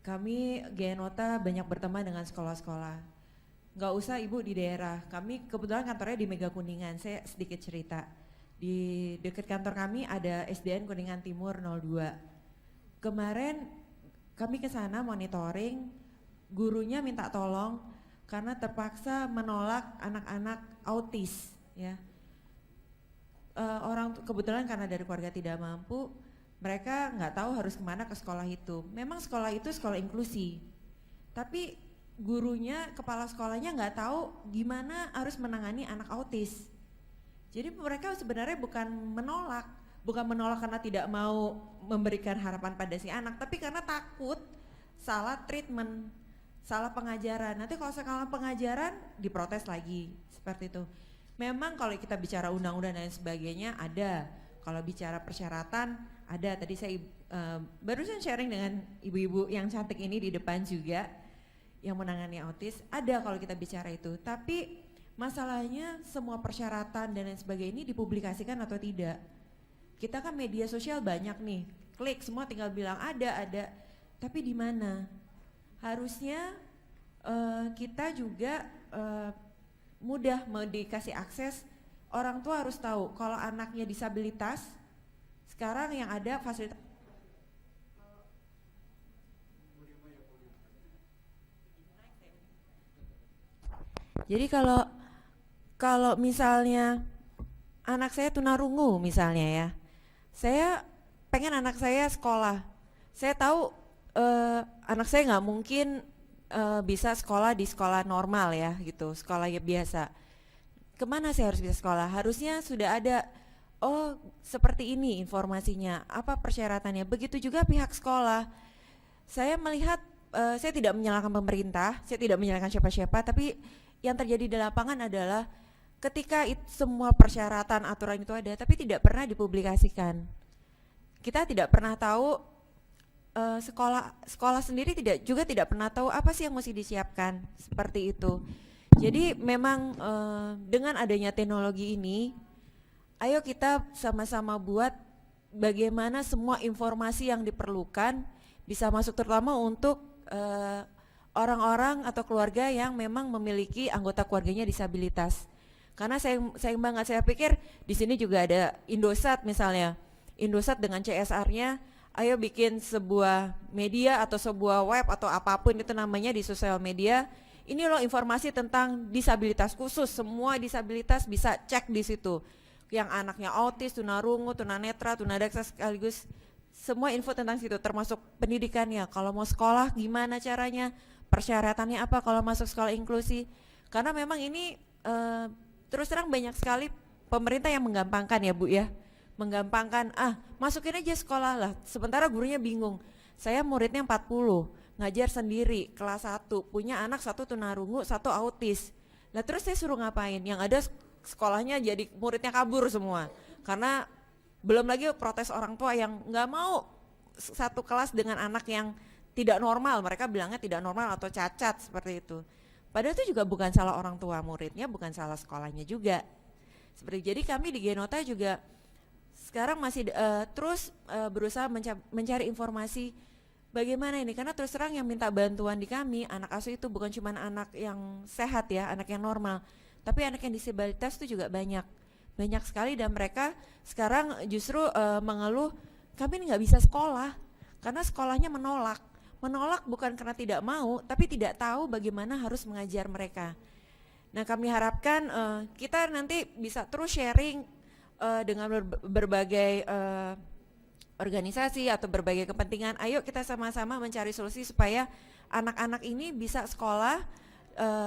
Kami Genota banyak berteman dengan sekolah-sekolah. Nggak usah Ibu di daerah, kami kebetulan kantornya di Mega Kuningan, saya sedikit cerita. Di dekat kantor kami ada SDN Kuningan Timur 02. Kemarin kami ke sana monitoring, gurunya minta tolong karena terpaksa menolak anak-anak autis ya. Kebetulan karena dari keluarga tidak mampu, mereka nggak tahu harus kemana ke sekolah itu. Memang sekolah itu sekolah inklusi, tapi gurunya, kepala sekolahnya nggak tahu gimana harus menangani anak autis. Jadi mereka sebenarnya bukan menolak karena tidak mau memberikan harapan pada si anak, tapi karena takut salah treatment, salah pengajaran. Nanti kalau salah pengajaran diprotes lagi seperti itu. Memang kalau kita bicara undang-undang dan sebagainya ada. Kalau bicara persyaratan ada. Tadi saya barusan sharing dengan ibu-ibu yang cantik ini di depan juga yang menangani autis. Ada kalau kita bicara itu. Tapi masalahnya semua persyaratan dan lain sebagainya ini dipublikasikan atau tidak. Kita kan media sosial banyak nih, klik semua tinggal bilang ada. Tapi di mana? Harusnya kita juga mudah mau dikasih akses. Orang tua harus tahu kalau anaknya disabilitas. Sekarang yang ada fasilitas. Jadi kalau misalnya anak saya tunarungu misalnya ya, saya pengen anak saya sekolah. Saya tahu anak saya nggak mungkin bisa sekolah di sekolah normal ya gitu, sekolah ya biasa. Kemana saya harus bisa sekolah? Harusnya sudah ada, oh seperti ini informasinya, apa persyaratannya. Begitu juga pihak sekolah. Saya melihat, saya tidak menyalahkan pemerintah, saya tidak menyalahkan siapa-siapa, tapi yang terjadi di lapangan adalah ketika semua persyaratan aturan itu ada tapi tidak pernah dipublikasikan. Kita tidak pernah tahu, sekolah sendiri juga tidak pernah tahu apa sih yang mesti disiapkan seperti itu. Jadi memang dengan adanya teknologi ini, ayo kita sama-sama buat bagaimana semua informasi yang diperlukan bisa masuk, terutama untuk orang-orang atau keluarga yang memang memiliki anggota keluarganya disabilitas. Karena sayang banget, saya pikir di sini juga ada Indosat misalnya. Indosat dengan CSR-nya, ayo bikin sebuah media atau sebuah web atau apapun itu namanya di sosial media. Ini loh informasi tentang disabilitas khusus, semua disabilitas bisa cek di situ. Yang anaknya autis, tunarungu, tunanetra, tunadaksa sekaligus semua info tentang situ, termasuk pendidikannya. Kalau mau sekolah gimana caranya, persyaratannya apa kalau masuk sekolah inklusi. Karena memang ini terus terang banyak sekali pemerintah yang menggampangkan ya Bu ya. Menggampangkan, masukin aja sekolah lah, sementara gurunya bingung. Saya muridnya 40, ngajar sendiri, kelas 1, punya anak 1 tunarungu, 1 autis. Nah terus saya suruh ngapain? Yang ada sekolahnya jadi muridnya kabur semua. Karena belum lagi protes orang tua yang nggak mau satu kelas dengan anak yang tidak normal, mereka bilangnya tidak normal atau cacat seperti itu. Padahal itu juga bukan salah orang tua muridnya, bukan salah sekolahnya juga. Seperti jadi kami di Genota juga sekarang masih terus berusaha mencari informasi bagaimana ini, karena terus terang yang minta bantuan di kami anak asuh itu bukan cuma anak yang sehat ya, anak yang normal, tapi anak yang disabilitas itu juga banyak sekali, dan mereka sekarang justru mengeluh kami nggak bisa sekolah karena sekolahnya menolak bukan karena tidak mau, tapi tidak tahu bagaimana harus mengajar mereka. Nah kami harapkan kita nanti bisa terus sharing dengan berbagai organisasi atau berbagai kepentingan. Ayo kita sama-sama mencari solusi supaya anak-anak ini bisa sekolah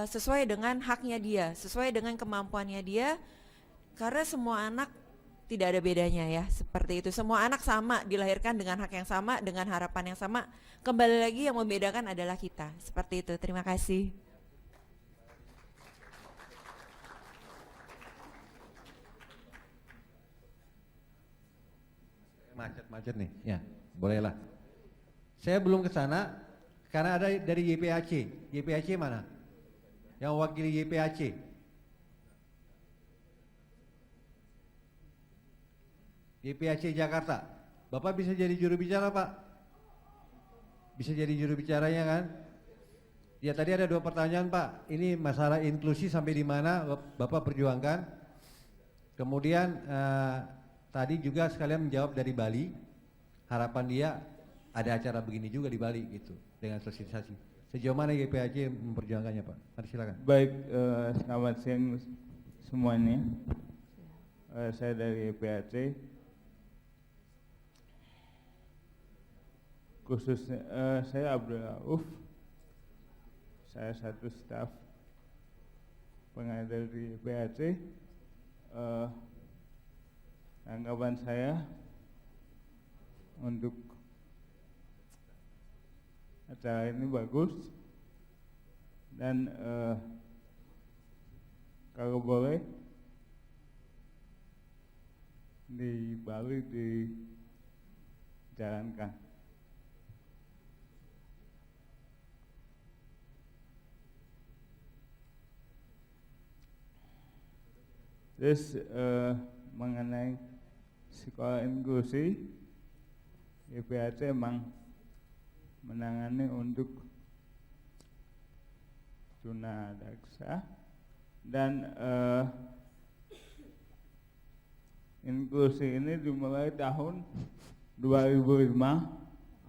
sesuai dengan haknya dia, sesuai dengan kemampuannya dia. Karena semua anak tidak ada bedanya ya, seperti itu. Semua anak sama, dilahirkan dengan hak yang sama, dengan harapan yang sama. Kembali lagi yang membedakan adalah kita, seperti itu. Terima kasih. Macet nih, ya bolehlah. Saya belum ke sana karena ada dari YPAC. YPAC mana? Yang wakili YPAC. YPAC Jakarta. Bapak bisa jadi juru bicara Pak? Bisa jadi juru bicaranya kan? Ya tadi ada 2 pertanyaan Pak. Ini masalah inklusi sampai di mana Bapak perjuangkan. Kemudian tadi juga sekalian menjawab dari Bali. Harapan dia ada acara begini juga di Bali gitu, dengan sosialisasi. Sejauh mana YPAC memperjuangkannya Pak? Mari silakan. Baik, selamat siang semuanya. Saya dari YPAC. Khususnya saya Abdul Rauf, saya satu staf pengajar di YPAC. Tanggapan saya untuk acara ini bagus, Dan kalau boleh di Bali dijalankan. Terus mengenai sekolah inklusi, YPAC emang menangani untuk tunadaksa dan inklusi ini dimulai tahun 2005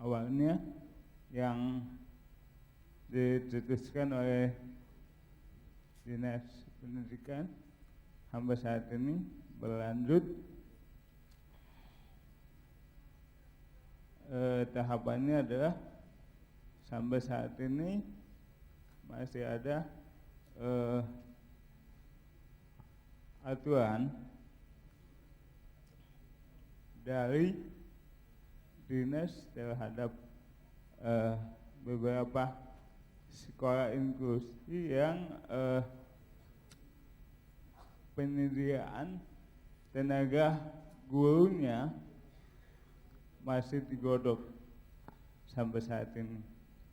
awalnya, yang dicetuskan oleh Dinas Pendidikan. Sampai saat ini berlanjut. Tahapannya adalah sampai saat ini masih ada aturan dari dinas terhadap beberapa sekolah inklusi yang penyediaan tenaga gurunya masih digodok sampai saat ini.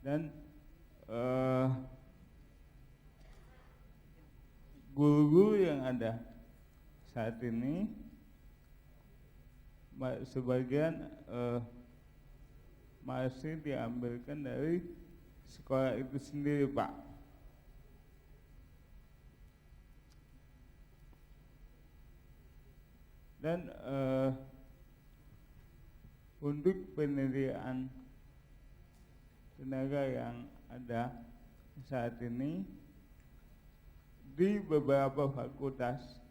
Dan guru-guru yang ada saat ini sebagian masih diambilkan dari sekolah itu sendiri, Pak. Dan untuk penyediaan tenaga yang ada saat ini di beberapa fakultas.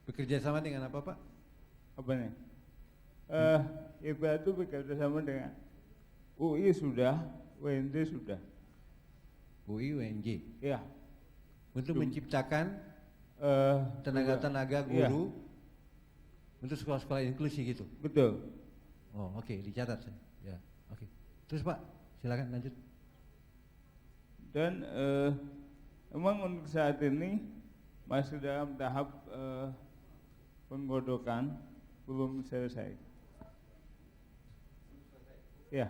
Bekerja sama dengan apa, Pak? Apa nih? IPA itu bekerja sama dengan UI sudah, UNJ sudah. UI, UNJ? Ya. Untuk menciptakan tenaga-tenaga guru, iya, untuk sekolah-sekolah inklusi gitu? Betul. Oh, oke, dicatat saya. Ya, oke. Terus Pak, silakan lanjut. Dan memang untuk saat ini masih dalam tahap penggodokan, belum selesai. Ya.